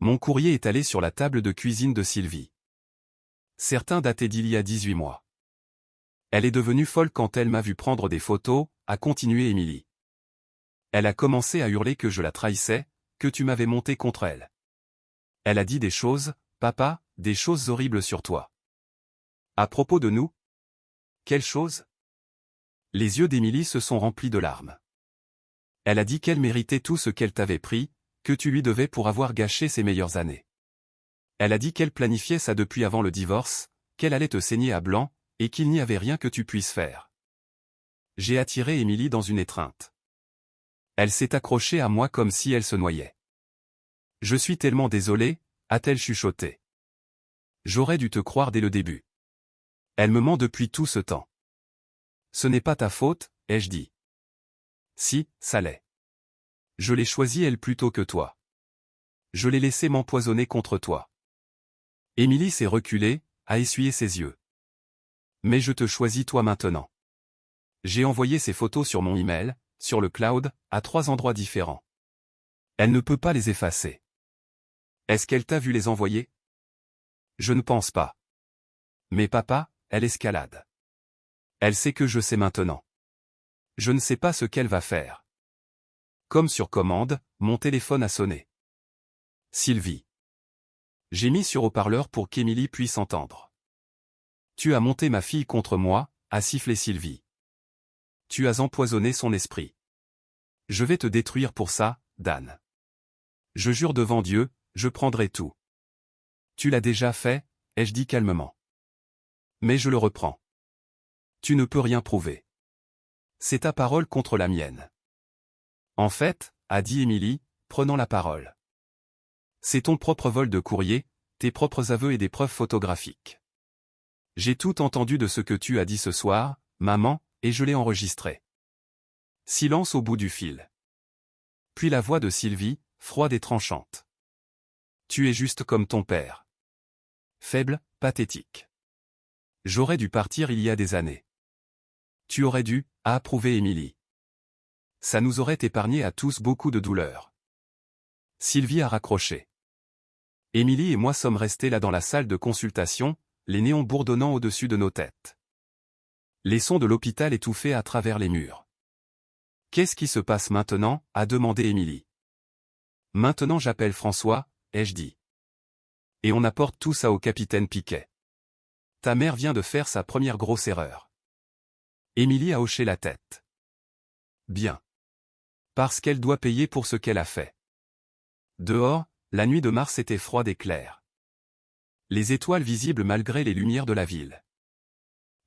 Mon courrier est allé sur la table de cuisine de Sylvie. Certains dataient d'il y a 18 mois. Elle est devenue folle quand elle m'a vu prendre des photos, a continué Émilie. Elle a commencé à hurler que je la trahissais, que tu m'avais monté contre elle. Elle a dit des choses, papa, des choses horribles sur toi. À propos de nous? Quelle chose? Les yeux d'Émilie se sont remplis de larmes. Elle a dit qu'elle méritait tout ce qu'elle t'avait pris, que tu lui devais pour avoir gâché ses meilleures années. Elle a dit qu'elle planifiait ça depuis avant le divorce, qu'elle allait te saigner à blanc, et qu'il n'y avait rien que tu puisses faire. J'ai attiré Émilie dans une étreinte. Elle s'est accrochée à moi comme si elle se noyait. Je suis tellement désolé, a-t-elle chuchoté. J'aurais dû te croire dès le début. Elle me ment depuis tout ce temps. Ce n'est pas ta faute, ai-je dit. Si, ça l'est. Je l'ai choisie elle plutôt que toi. Je l'ai laissé m'empoisonner contre toi. Émilie s'est reculée, a essuyé ses yeux. Mais je te choisis toi maintenant. J'ai envoyé ces photos sur mon email, sur le cloud, à 3 endroits différents. Elle ne peut pas les effacer. Est-ce qu'elle t'a vu les envoyer? Je ne pense pas. Mais papa, elle escalade. Elle sait que je sais maintenant. Je ne sais pas ce qu'elle va faire. Comme sur commande, mon téléphone a sonné. Sylvie. J'ai mis sur haut-parleur pour qu'Émilie puisse entendre. Tu as monté ma fille contre moi, a sifflé Sylvie. Tu as empoisonné son esprit. Je vais te détruire pour ça, Dan. Je jure devant Dieu, je prendrai tout. Tu l'as déjà fait, ai-je dit calmement. Mais je le reprends. Tu ne peux rien prouver. C'est ta parole contre la mienne. En fait, a dit Émilie, prenant la parole. C'est ton propre vol de courrier, tes propres aveux et des preuves photographiques. J'ai tout entendu de ce que tu as dit ce soir, maman, et je l'ai enregistré. Silence au bout du fil. Puis la voix de Sylvie, froide et tranchante. Tu es juste comme ton père. Faible, pathétique. J'aurais dû partir il y a des années. Tu aurais dû, a approuvé Émilie. Ça nous aurait épargné à tous beaucoup de douleur. Sylvie a raccroché. Émilie et moi sommes restés là dans la salle de consultation, les néons bourdonnant au-dessus de nos têtes. Les sons de l'hôpital étouffés à travers les murs. Qu'est-ce qui se passe maintenant, a demandé Émilie. Maintenant j'appelle François, ai-je dit. Et on apporte tout ça au capitaine Piquet. Ta mère vient de faire sa première grosse erreur. Émilie a hoché la tête. Bien. Parce qu'elle doit payer pour ce qu'elle a fait. Dehors, la nuit de mars était froide et claire. Les étoiles visibles malgré les lumières de la ville.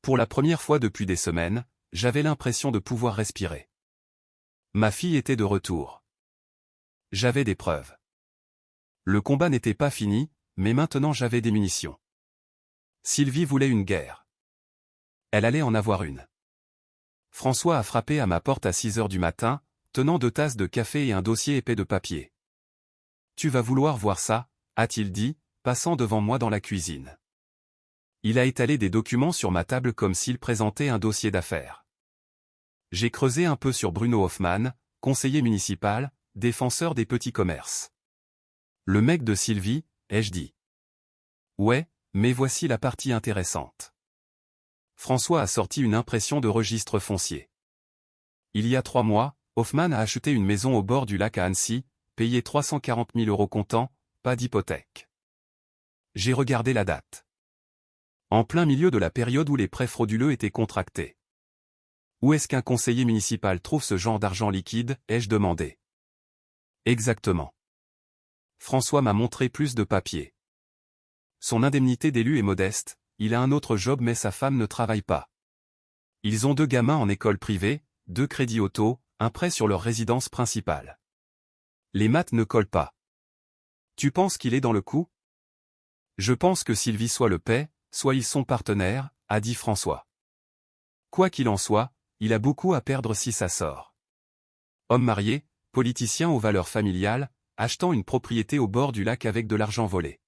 Pour la première fois depuis des semaines, j'avais l'impression de pouvoir respirer. Ma fille était de retour. J'avais des preuves. Le combat n'était pas fini, mais maintenant j'avais des munitions. Sylvie voulait une guerre. Elle allait en avoir une. François a frappé à ma porte à 6 heures du matin, tenant 2 tasses de café et un dossier épais de papier. Tu vas vouloir voir ça, a-t-il dit, passant devant moi dans la cuisine. Il a étalé des documents sur ma table comme s'il présentait un dossier d'affaires. J'ai creusé un peu sur Bruno Hoffmann, conseiller municipal, défenseur des petits commerces. Le mec de Sylvie, ai-je dit. Ouais, mais voici la partie intéressante. François a sorti une impression de registre foncier. Il y a 3 mois, Hoffmann a acheté une maison au bord du lac à Annecy, payé 340 000 € comptant, pas d'hypothèque. J'ai regardé la date. En plein milieu de la période où les prêts frauduleux étaient contractés. Où est-ce qu'un conseiller municipal trouve ce genre d'argent liquide, ai-je demandé. Exactement. François m'a montré plus de papiers. Son indemnité d'élu est modeste, il a un autre job mais sa femme ne travaille pas. Ils ont 2 gamins en école privée, 2 crédits auto, un prêt sur leur résidence principale. Les maths ne collent pas. Tu penses qu'il est dans le coup? Je pense que Sylvie soit le paie, soit ils sont partenaires, a dit François. Quoi qu'il en soit, il a beaucoup à perdre si ça sort. Homme marié, politicien aux valeurs familiales, achetant une propriété au bord du lac avec de l'argent volé.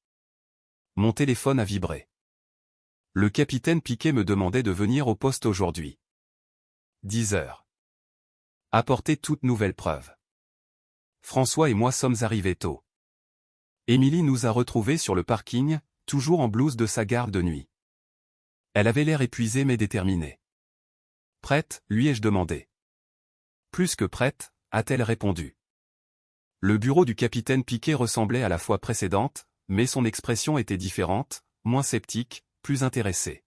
Mon téléphone a vibré. Le capitaine Piquet me demandait de venir au poste aujourd'hui. 10 heures. Apporter toute nouvelle preuve. François et moi sommes arrivés tôt. Émilie nous a retrouvés sur le parking, toujours en blouse de sa garde de nuit. Elle avait l'air épuisée mais déterminée. Prête, lui ai-je demandé. Plus que prête, a-t-elle répondu. Le bureau du capitaine Piquet ressemblait à la fois précédente, mais son expression était différente, moins sceptique, plus intéressée.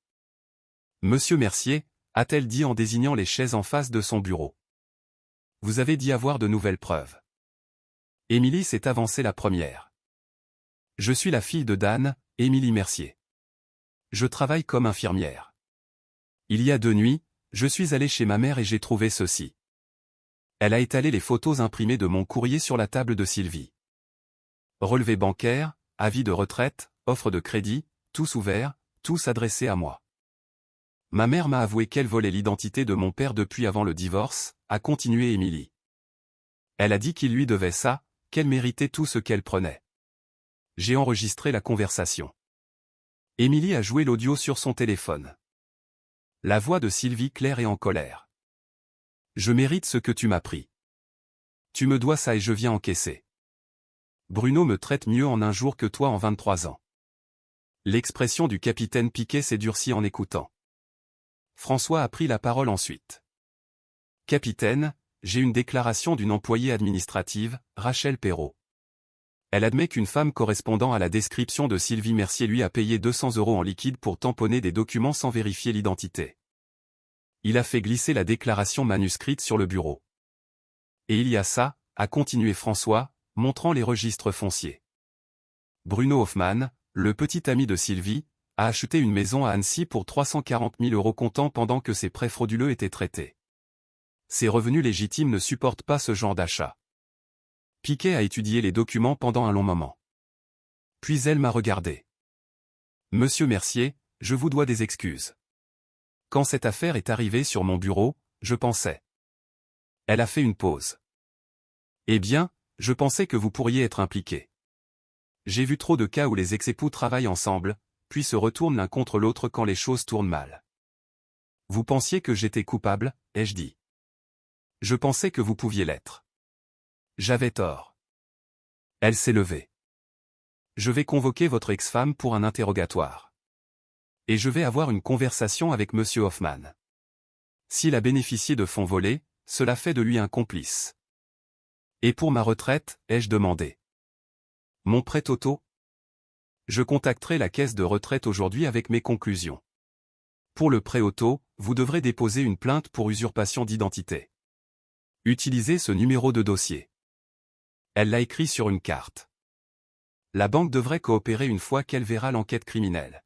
Monsieur Mercier, a-t-elle dit en désignant les chaises en face de son bureau. Vous avez dit avoir de nouvelles preuves. Émilie s'est avancée la première. Je suis la fille de Dan, Émilie Mercier. Je travaille comme infirmière. Il y a 2 nuits, je suis allée chez ma mère et j'ai trouvé ceci. Elle a étalé les photos imprimées de mon courrier sur la table de Sylvie. Relevé bancaire, avis de retraite, offre de crédit, tous ouverts, tous adressés à moi. Ma mère m'a avoué qu'elle volait l'identité de mon père depuis avant le divorce, a continué Émilie. Elle a dit qu'il lui devait ça, qu'elle méritait tout ce qu'elle prenait. J'ai enregistré la conversation. Émilie a joué l'audio sur son téléphone. La voix de Sylvie claire et en colère. Je mérite ce que tu m'as pris. Tu me dois ça et je viens encaisser. Bruno me traite mieux en un jour que toi en 23 ans. L'expression du capitaine Piquet s'est durcie en écoutant. François a pris la parole ensuite. Capitaine, j'ai une déclaration d'une employée administrative, Rachel Perrault. Elle admet qu'une femme correspondant à la description de Sylvie Mercier lui a payé 200 € en liquide pour tamponner des documents sans vérifier l'identité. Il a fait glisser la déclaration manuscrite sur le bureau. Et il y a ça, a continué François, montrant les registres fonciers. Bruno Hoffmann, le petit ami de Sylvie, a acheté une maison à Annecy pour 340 000 € comptant pendant que ses prêts frauduleux étaient traités. Ses revenus légitimes ne supportent pas ce genre d'achat. Piquet a étudié les documents pendant un long moment. Puis elle m'a regardé. Monsieur Mercier, je vous dois des excuses. Quand cette affaire est arrivée sur mon bureau, je pensais. Elle a fait une pause. Eh bien, je pensais que vous pourriez être impliqué. J'ai vu trop de cas où les ex-époux travaillent ensemble, puis se retournent l'un contre l'autre quand les choses tournent mal. Vous pensiez que j'étais coupable, ai-je dit. Je pensais que vous pouviez l'être. J'avais tort. Elle s'est levée. Je vais convoquer votre ex-femme pour un interrogatoire. Et je vais avoir une conversation avec monsieur Hoffmann. S'il a bénéficié de fonds volés, cela fait de lui un complice. Et pour ma retraite, ai-je demandé. Mon prêt Toto? Je contacterai la caisse de retraite aujourd'hui avec mes conclusions. Pour le prêt auto, vous devrez déposer une plainte pour usurpation d'identité. Utilisez ce numéro de dossier. Elle l'a écrit sur une carte. La banque devrait coopérer une fois qu'elle verra l'enquête criminelle.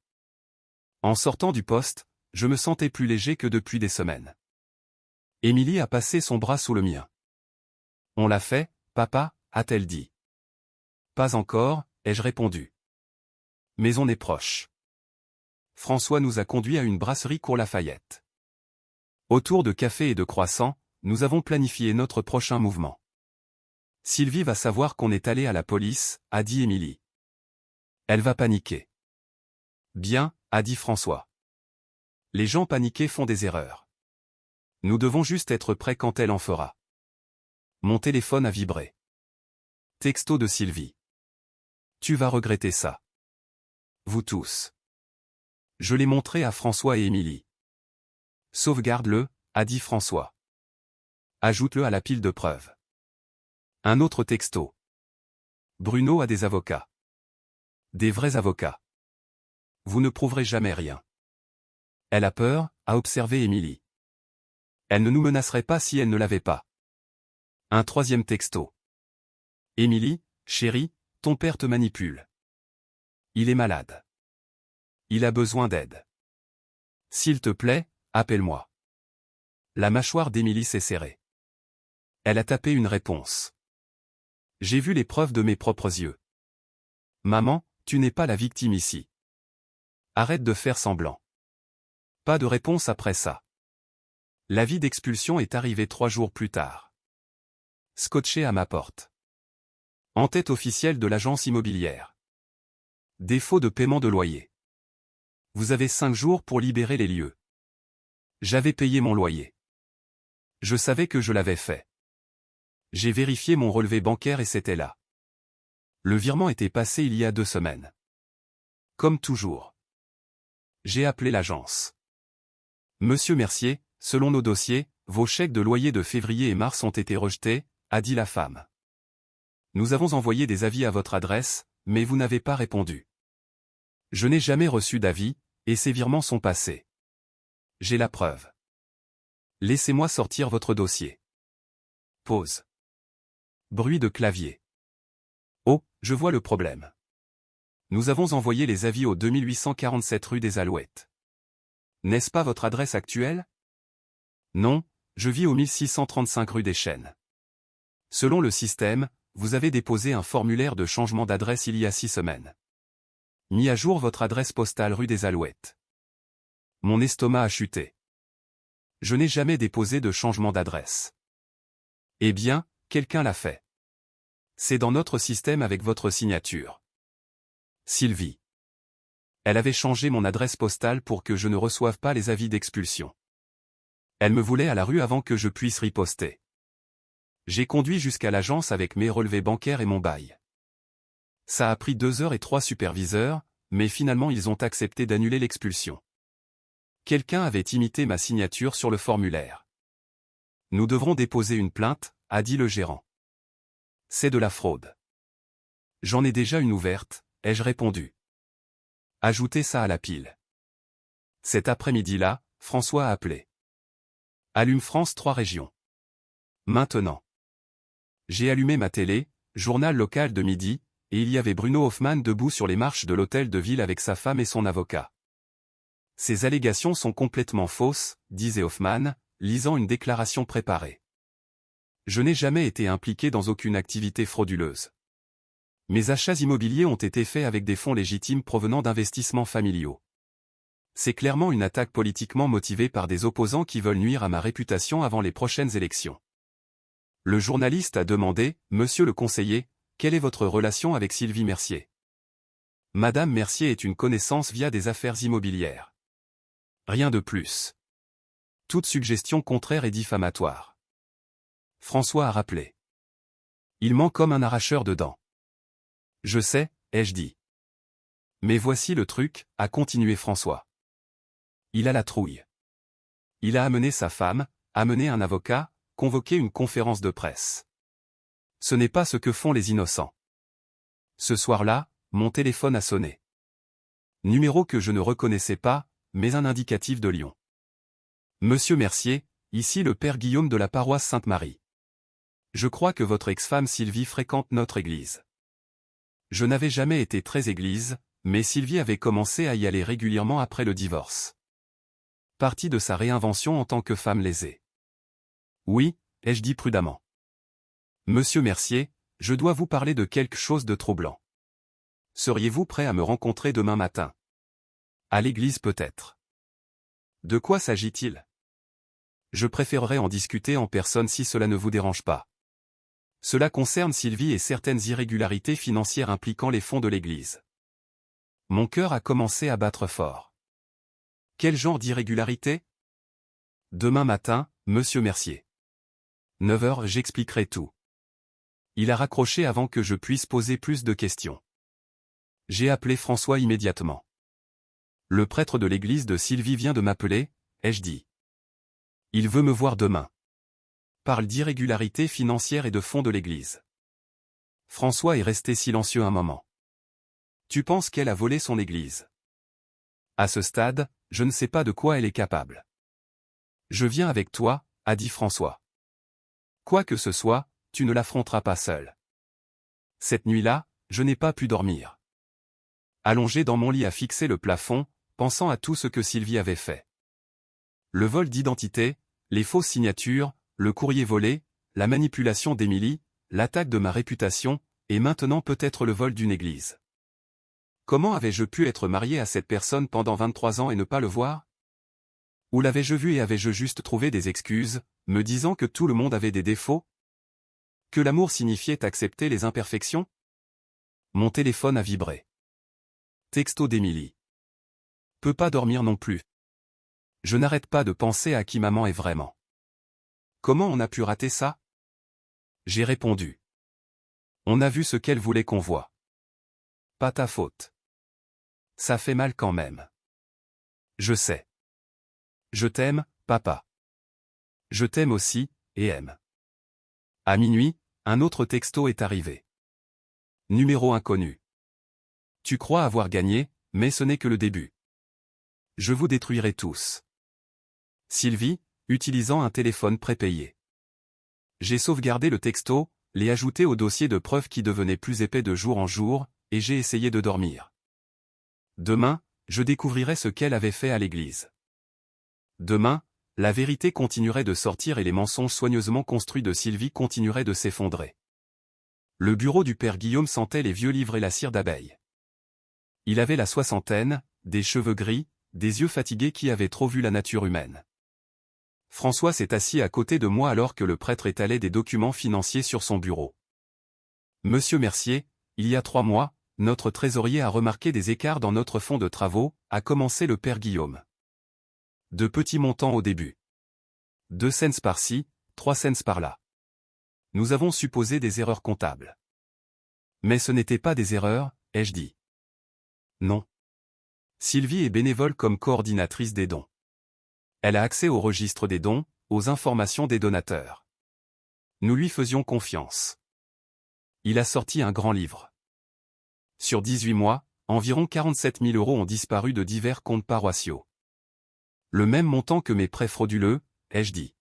En sortant du poste, je me sentais plus léger que depuis des semaines. Émilie a passé son bras sous le mien. On l'a fait, papa, a-t-elle dit. Pas encore, ai-je répondu. Mais on est proche. François nous a conduits à une brasserie Cours Lafayette. Autour de café et de croissants, nous avons planifié notre prochain mouvement. Sylvie va savoir qu'on est allé à la police, a dit Émilie. Elle va paniquer. Bien, a dit François. Les gens paniqués font des erreurs. Nous devons juste être prêts quand elle en fera. Mon téléphone a vibré. Texto de Sylvie. Tu vas regretter ça. Vous tous. Je l'ai montré à François et Émilie. Sauvegarde-le, a dit François. Ajoute-le à la pile de preuves. Un autre texto. Bruno a des avocats. Des vrais avocats. Vous ne prouverez jamais rien. Elle a peur, a observé Émilie. Elle ne nous menacerait pas si elle ne l'avait pas. Un troisième texto. Émilie, chérie, ton père te manipule. Il est malade. Il a besoin d'aide. S'il te plaît, appelle-moi. La mâchoire d'Émilie s'est serrée. Elle a tapé une réponse. J'ai vu les preuves de mes propres yeux. Maman, tu n'es pas la victime ici. Arrête de faire semblant. Pas de réponse après ça. L'avis d'expulsion est arrivé 3 jours plus tard. Scotché à ma porte. En-tête officielle de l'agence immobilière. Défaut de paiement de loyer. Vous avez 5 jours pour libérer les lieux. J'avais payé mon loyer. Je savais que je l'avais fait. J'ai vérifié mon relevé bancaire et c'était là. Le virement était passé il y a 2 semaines. Comme toujours. J'ai appelé l'agence. Monsieur Mercier, selon nos dossiers, vos chèques de loyer de février et mars ont été rejetés, a dit la femme. Nous avons envoyé des avis à votre adresse, mais vous n'avez pas répondu. Je n'ai jamais reçu d'avis, et ces virements sont passés. J'ai la preuve. Laissez-moi sortir votre dossier. Pause. Bruit de clavier. Oh, je vois le problème. Nous avons envoyé les avis au 2847 rue des Alouettes. N'est-ce pas votre adresse actuelle? Non, je vis au 1635 rue des Chênes. Selon le système, vous avez déposé un formulaire de changement d'adresse il y a 6 semaines. Mis à jour votre adresse postale rue des Alouettes. Mon estomac a chuté. Je n'ai jamais déposé de changement d'adresse. Eh bien, quelqu'un l'a fait. C'est dans notre système avec votre signature. Sylvie. Elle avait changé mon adresse postale pour que je ne reçoive pas les avis d'expulsion. Elle me voulait à la rue avant que je puisse riposter. J'ai conduit jusqu'à l'agence avec mes relevés bancaires et mon bail. Ça a pris 2 heures et 3 superviseurs, mais finalement ils ont accepté d'annuler l'expulsion. Quelqu'un avait imité ma signature sur le formulaire. Nous devrons déposer une plainte, a dit le gérant. C'est de la fraude. J'en ai déjà une ouverte, ai-je répondu. Ajoutez ça à la pile. Cet après-midi-là, François a appelé. Allume France 3 régions. Maintenant. J'ai allumé ma télé, journal local de midi, et il y avait Bruno Hoffmann debout sur les marches de l'hôtel de ville avec sa femme et son avocat. Ces allégations sont complètement fausses, disait Hoffmann, lisant une déclaration préparée. Je n'ai jamais été impliqué dans aucune activité frauduleuse. Mes achats immobiliers ont été faits avec des fonds légitimes provenant d'investissements familiaux. C'est clairement une attaque politiquement motivée par des opposants qui veulent nuire à ma réputation avant les prochaines élections. Le journaliste a demandé, Monsieur le conseiller, quelle est votre relation avec Sylvie Mercier? Madame Mercier est une connaissance via des affaires immobilières. Rien de plus. Toute suggestion contraire est diffamatoire. François a rappelé. Il ment comme un arracheur de dents. Je sais, ai-je dit. Mais voici le truc, a continué François. Il a la trouille. Il a amené sa femme, amené un avocat, convoqué une conférence de presse. Ce n'est pas ce que font les innocents. Ce soir-là, mon téléphone a sonné. Numéro que je ne reconnaissais pas, mais un indicatif de Lyon. Monsieur Mercier, ici le père Guillaume de la paroisse Sainte-Marie. Je crois que votre ex-femme Sylvie fréquente notre église. Je n'avais jamais été très église, mais Sylvie avait commencé à y aller régulièrement après le divorce. Partie de sa réinvention en tant que femme lésée. Oui, ai-je dit prudemment. Monsieur Mercier, je dois vous parler de quelque chose de troublant. Seriez-vous prêt à me rencontrer demain matin? À l'église peut-être. De quoi s'agit-il? Je préférerais en discuter en personne si cela ne vous dérange pas. Cela concerne Sylvie et certaines irrégularités financières impliquant les fonds de l'église. Mon cœur a commencé à battre fort. Quel genre d'irrégularité? Demain matin, Monsieur Mercier. 9 heures, j'expliquerai tout. Il a raccroché avant que je puisse poser plus de questions. J'ai appelé François immédiatement. Le prêtre de l'église de Sylvie vient de m'appeler, ai-je dit. Il veut me voir demain. Parle d'irrégularité financière et de fonds de l'église. François est resté silencieux un moment. Tu penses qu'elle a volé son église? À ce stade, je ne sais pas de quoi elle est capable. Je viens avec toi, a dit François. Quoi que ce soit, tu ne l'affronteras pas seul. Cette nuit-là, je n'ai pas pu dormir. Allongé dans mon lit à fixer le plafond, pensant à tout ce que Sylvie avait fait. Le vol d'identité, les fausses signatures, le courrier volé, la manipulation d'Émilie, l'attaque de ma réputation, et maintenant peut-être le vol d'une église. Comment avais-je pu être marié à cette personne pendant 23 ans et ne pas le voir? Où l'avais-je vu et avais-je juste trouvé des excuses, me disant que tout le monde avait des défauts? Que l'amour signifiait accepter les imperfections? Mon téléphone a vibré. Texto d'Émilie. Peux pas dormir non plus. Je n'arrête pas de penser à qui maman est vraiment. Comment on a pu rater ça? J'ai répondu. On a vu ce qu'elle voulait qu'on voie. Pas ta faute. Ça fait mal quand même. Je sais. Je t'aime, papa. Je t'aime aussi, et aime. À minuit, un autre texto est arrivé. Numéro inconnu. Tu crois avoir gagné, mais ce n'est que le début. Je vous détruirai tous. Sylvie, utilisant un téléphone prépayé. J'ai sauvegardé le texto, l'ai ajouté au dossier de preuves qui devenait plus épais de jour en jour, et j'ai essayé de dormir. Demain, je découvrirai ce qu'elle avait fait à l'église. Demain, la vérité continuerait de sortir et les mensonges soigneusement construits de Sylvie continueraient de s'effondrer. Le bureau du père Guillaume sentait les vieux livres et la cire d'abeille. Il avait la soixantaine, des cheveux gris, des yeux fatigués qui avaient trop vu la nature humaine. François s'est assis à côté de moi alors que le prêtre étalait des documents financiers sur son bureau. Monsieur Mercier, il y a 3 mois, notre trésorier a remarqué des écarts dans notre fonds de travaux, a commencé le père Guillaume. De petits montants au début. 2 cents par-ci, 3 cents par-là. Nous avons supposé des erreurs comptables. Mais ce n'étaient pas des erreurs, ai-je dit. Non. Sylvie est bénévole comme coordinatrice des dons. Elle a accès au registre des dons, aux informations des donateurs. Nous lui faisions confiance. Il a sorti un grand livre. Sur 18 mois, environ 47 000 € ont disparu de divers comptes paroissiaux. Le même montant que mes prêts frauduleux, ai-je dit.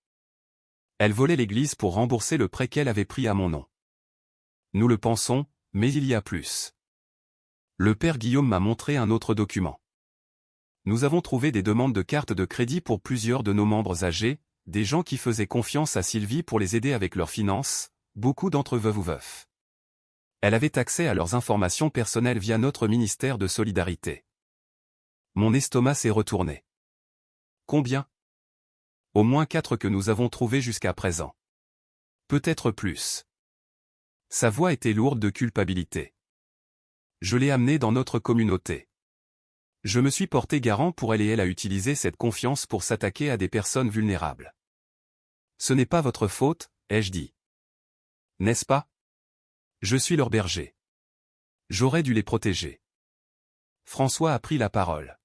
Elle volait l'église pour rembourser le prêt qu'elle avait pris à mon nom. Nous le pensons, mais il y a plus. Le père Guillaume m'a montré un autre document. Nous avons trouvé des demandes de cartes de crédit pour plusieurs de nos membres âgés, des gens qui faisaient confiance à Sylvie pour les aider avec leurs finances, beaucoup d'entre eux veuves ou veufs. Elle avait accès à leurs informations personnelles via notre ministère de Solidarité. Mon estomac s'est retourné. Combien? Au moins 4 que nous avons trouvés jusqu'à présent. Peut-être plus. Sa voix était lourde de culpabilité. Je l'ai amenée dans notre communauté. Je me suis porté garant pour elle et elle a utilisé cette confiance pour s'attaquer à des personnes vulnérables. Ce n'est pas votre faute, ai-je dit. N'est-ce pas? Je suis leur berger. J'aurais dû les protéger. François a pris la parole.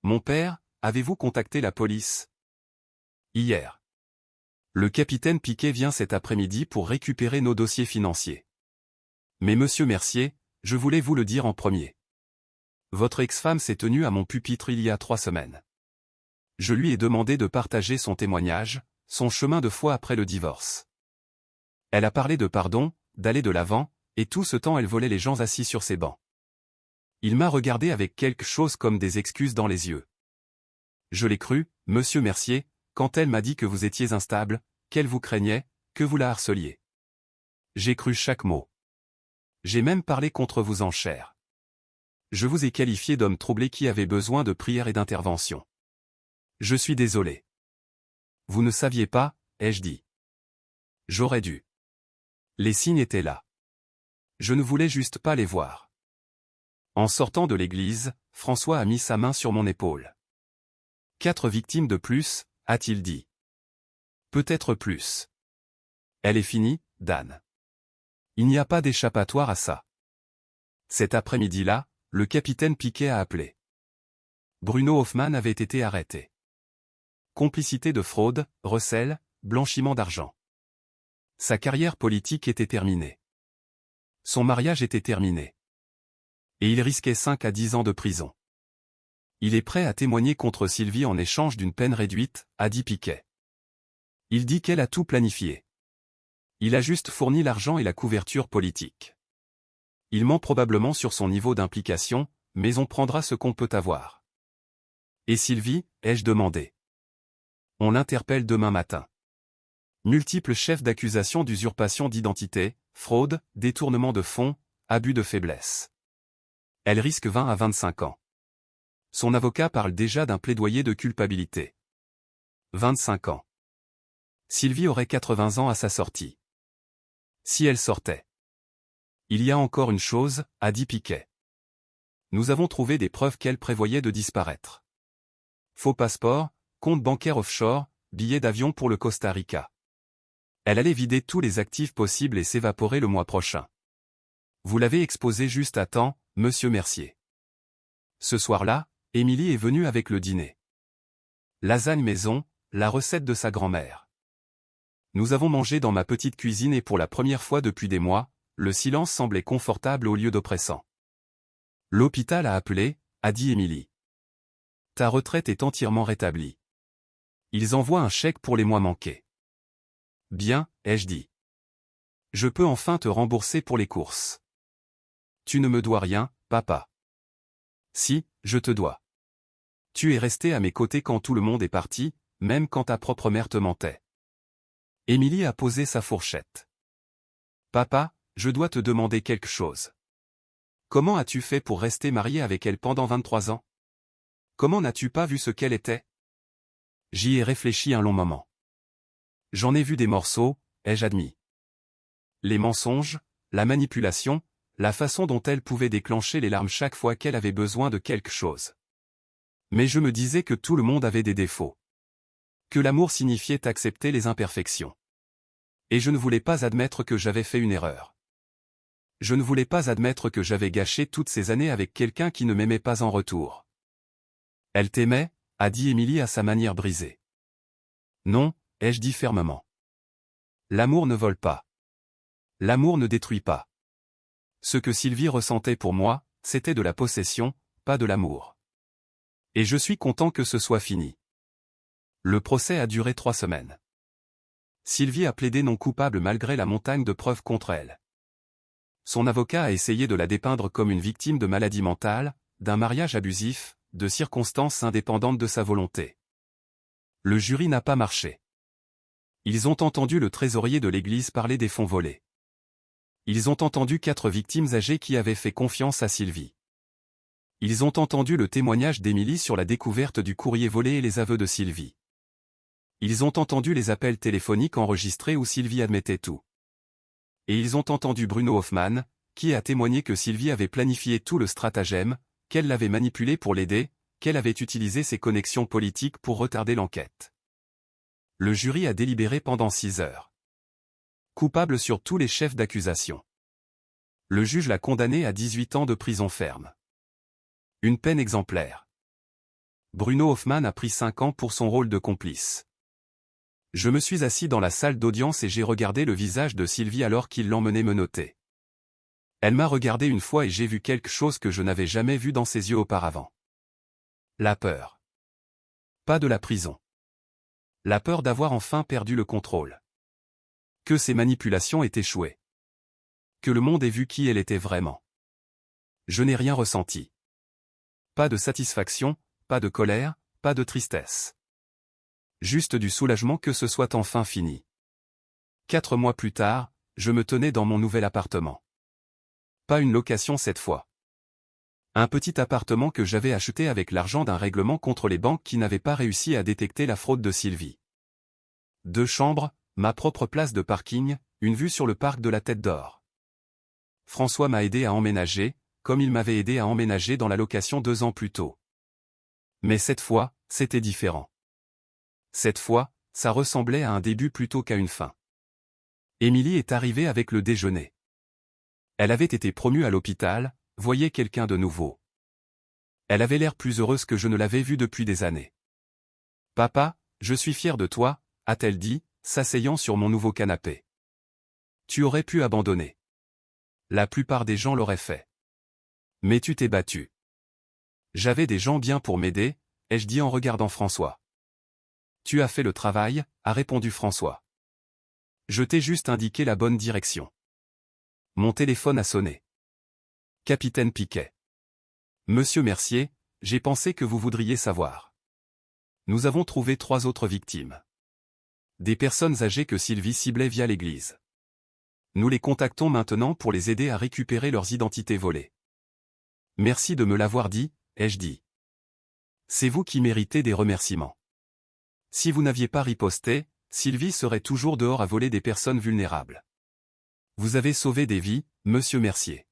Mon père, avez-vous contacté la police? Hier. Le capitaine Piquet vient cet après-midi pour récupérer nos dossiers financiers. Mais monsieur Mercier, je voulais vous le dire en premier. Votre ex-femme s'est tenue à mon pupitre il y a 3 semaines. Je lui ai demandé de partager son témoignage, son chemin de foi après le divorce. Elle a parlé de pardon, d'aller de l'avant, et tout ce temps elle volait les gens assis sur ses bancs. Il m'a regardé avec quelque chose comme des excuses dans les yeux. Je l'ai cru, monsieur Mercier, quand elle m'a dit que vous étiez instable, qu'elle vous craignait, que vous la harceliez. J'ai cru chaque mot. J'ai même parlé contre vous en chair. Je vous ai qualifié d'homme troublé qui avait besoin de prière et d'intervention. Je suis désolé. Vous ne saviez pas, ai-je dit. J'aurais dû. Les signes étaient là. Je ne voulais juste pas les voir. En sortant de l'église, François a mis sa main sur mon épaule. 4 victimes de plus, a-t-il dit. Peut-être plus. Elle est finie, Dan. Il n'y a pas d'échappatoire à ça. Cet après-midi-là, le capitaine Piquet a appelé. Bruno Hoffmann avait été arrêté. Complicité de fraude, recel, blanchiment d'argent. Sa carrière politique était terminée. Son mariage était terminé. Et il risquait 5 à 10 ans de prison. Il est prêt à témoigner contre Sylvie en échange d'une peine réduite, a dit Piquet. Il dit qu'elle a tout planifié. Il a juste fourni l'argent et la couverture politique. Il ment probablement sur son niveau d'implication, mais on prendra ce qu'on peut avoir. Et Sylvie, ai-je demandé. On l'interpelle demain matin. Multiples chefs d'accusation d'usurpation d'identité, fraude, détournement de fonds, abus de faiblesse. Elle risque 20 à 25 ans. Son avocat parle déjà d'un plaidoyer de culpabilité. 25 ans. Sylvie aurait 80 ans à sa sortie. Si elle sortait. Il y a encore une chose, a dit Piquet. Nous avons trouvé des preuves qu'elle prévoyait de disparaître. Faux passeport, compte bancaire offshore, billets d'avion pour le Costa Rica. Elle allait vider tous les actifs possibles et s'évaporer le mois prochain. Vous l'avez exposé juste à temps, monsieur Mercier. Ce soir-là, Émilie est venue avec le dîner. Lasagne maison, la recette de sa grand-mère. Nous avons mangé dans ma petite cuisine et pour la première fois depuis des mois, le silence semblait confortable au lieu d'oppressant. L'hôpital a appelé, a dit Émilie. Ta retraite est entièrement rétablie. Ils envoient un chèque pour les mois manqués. Bien, ai-je dit. Je peux enfin te rembourser pour les courses. Tu ne me dois rien, papa. Si, je te dois. Tu es resté à mes côtés quand tout le monde est parti, même quand ta propre mère te mentait. Émilie a posé sa fourchette. Papa, je dois te demander quelque chose. Comment as-tu fait pour rester marié avec elle pendant 23 ans? Comment n'as-tu pas vu ce qu'elle était? J'y ai réfléchi un long moment. J'en ai vu des morceaux, ai-je admis. Les mensonges, la manipulation, la façon dont elle pouvait déclencher les larmes chaque fois qu'elle avait besoin de quelque chose. Mais je me disais que tout le monde avait des défauts. Que l'amour signifiait accepter les imperfections. Et je ne voulais pas admettre que j'avais fait une erreur. Je ne voulais pas admettre que j'avais gâché toutes ces années avec quelqu'un qui ne m'aimait pas en retour. Elle t'aimait, a dit Émilie à sa manière brisée. Non, ai-je dit fermement. L'amour ne vole pas. L'amour ne détruit pas. Ce que Sylvie ressentait pour moi, c'était de la possession, pas de l'amour. Et je suis content que ce soit fini. Le procès a duré 3 semaines. Sylvie a plaidé non coupable malgré la montagne de preuves contre elle. Son avocat a essayé de la dépeindre comme une victime de maladie mentale, d'un mariage abusif, de circonstances indépendantes de sa volonté. Le jury n'a pas marché. Ils ont entendu le trésorier de l'église parler des fonds volés. Ils ont entendu 4 victimes âgées qui avaient fait confiance à Sylvie. Ils ont entendu le témoignage d'Émilie sur la découverte du courrier volé et les aveux de Sylvie. Ils ont entendu les appels téléphoniques enregistrés où Sylvie admettait tout. Et ils ont entendu Bruno Hoffmann, qui a témoigné que Sylvie avait planifié tout le stratagème, qu'elle l'avait manipulé pour l'aider, qu'elle avait utilisé ses connexions politiques pour retarder l'enquête. Le jury a délibéré pendant 6 heures. Coupable sur tous les chefs d'accusation. Le juge l'a condamné à 18 ans de prison ferme. Une peine exemplaire. Bruno Hoffmann a pris 5 ans pour son rôle de complice. Je me suis assis dans la salle d'audience et j'ai regardé le visage de Sylvie alors qu'il l'emmenait menotter. Elle m'a regardé une fois et j'ai vu quelque chose que je n'avais jamais vu dans ses yeux auparavant. La peur. Pas de la prison. La peur d'avoir enfin perdu le contrôle. Que ses manipulations aient échoué. Que le monde ait vu qui elle était vraiment. Je n'ai rien ressenti. Pas de satisfaction, pas de colère, pas de tristesse. Juste du soulagement que ce soit enfin fini. 4 mois plus tard, je me tenais dans mon nouvel appartement. Pas une location cette fois. Un petit appartement que j'avais acheté avec l'argent d'un règlement contre les banques qui n'avaient pas réussi à détecter la fraude de Sylvie. 2 chambres, ma propre place de parking, une vue sur le parc de la Tête d'Or. François m'a aidé à emménager, comme il m'avait aidé à emménager dans la location 2 ans plus tôt. Mais cette fois, c'était différent. Cette fois, ça ressemblait à un début plutôt qu'à une fin. Émilie est arrivée avec le déjeuner. Elle avait été promue à l'hôpital, voyait quelqu'un de nouveau. Elle avait l'air plus heureuse que je ne l'avais vue depuis des années. « Papa, je suis fière de toi », a-t-elle dit, s'asseyant sur mon nouveau canapé. « Tu aurais pu abandonner. La plupart des gens l'auraient fait. Mais tu t'es battu. »« J'avais des gens bien pour m'aider », ai-je dit en regardant François. « Tu as fait le travail », a répondu François. « Je t'ai juste indiqué la bonne direction. » Mon téléphone a sonné. Capitaine Piquet. Monsieur Mercier, j'ai pensé que vous voudriez savoir. Nous avons trouvé 3 autres victimes. Des personnes âgées que Sylvie ciblait via l'église. Nous les contactons maintenant pour les aider à récupérer leurs identités volées. Merci de me l'avoir dit, ai-je dit. C'est vous qui méritez des remerciements. Si vous n'aviez pas riposté, Sylvie serait toujours dehors à voler des personnes vulnérables. Vous avez sauvé des vies, monsieur Mercier.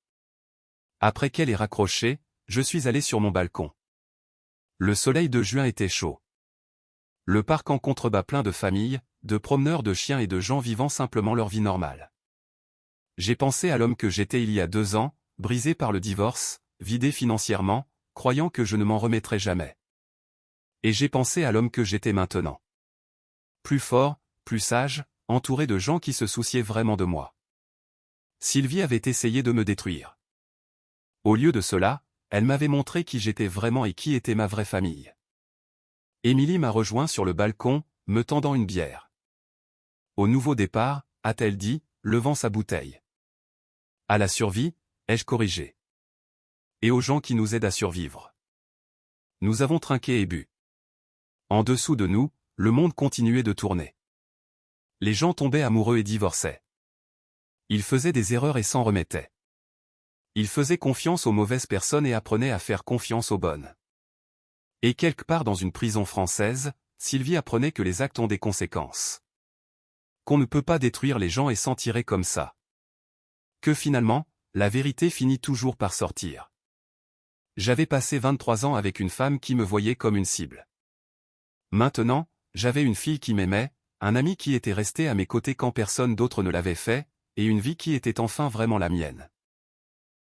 Après qu'elle ait raccroché, je suis allé sur mon balcon. Le soleil de juin était chaud. Le parc en contrebas plein de familles, de promeneurs de chiens et de gens vivant simplement leur vie normale. J'ai pensé à l'homme que j'étais il y a 2 ans, brisé par le divorce, vidé financièrement, croyant que je ne m'en remettrais jamais. Et j'ai pensé à l'homme que j'étais maintenant. Plus fort, plus sage, entouré de gens qui se souciaient vraiment de moi. Sylvie avait essayé de me détruire. Au lieu de cela, elle m'avait montré qui j'étais vraiment et qui était ma vraie famille. Émilie m'a rejoint sur le balcon, me tendant une bière. Au nouveau départ, a-t-elle dit, levant sa bouteille. À la survie, ai-je corrigé. Et aux gens qui nous aident à survivre. Nous avons trinqué et bu. En dessous de nous, le monde continuait de tourner. Les gens tombaient amoureux et divorçaient. Ils faisaient des erreurs et s'en remettaient. Ils faisaient confiance aux mauvaises personnes et apprenaient à faire confiance aux bonnes. Et quelque part dans une prison française, Sylvie apprenait que les actes ont des conséquences. Qu'on ne peut pas détruire les gens et s'en tirer comme ça. Que finalement, la vérité finit toujours par sortir. J'avais passé 23 ans avec une femme qui me voyait comme une cible. Maintenant, j'avais une fille qui m'aimait, un ami qui était resté à mes côtés quand personne d'autre ne l'avait fait, et une vie qui était enfin vraiment la mienne.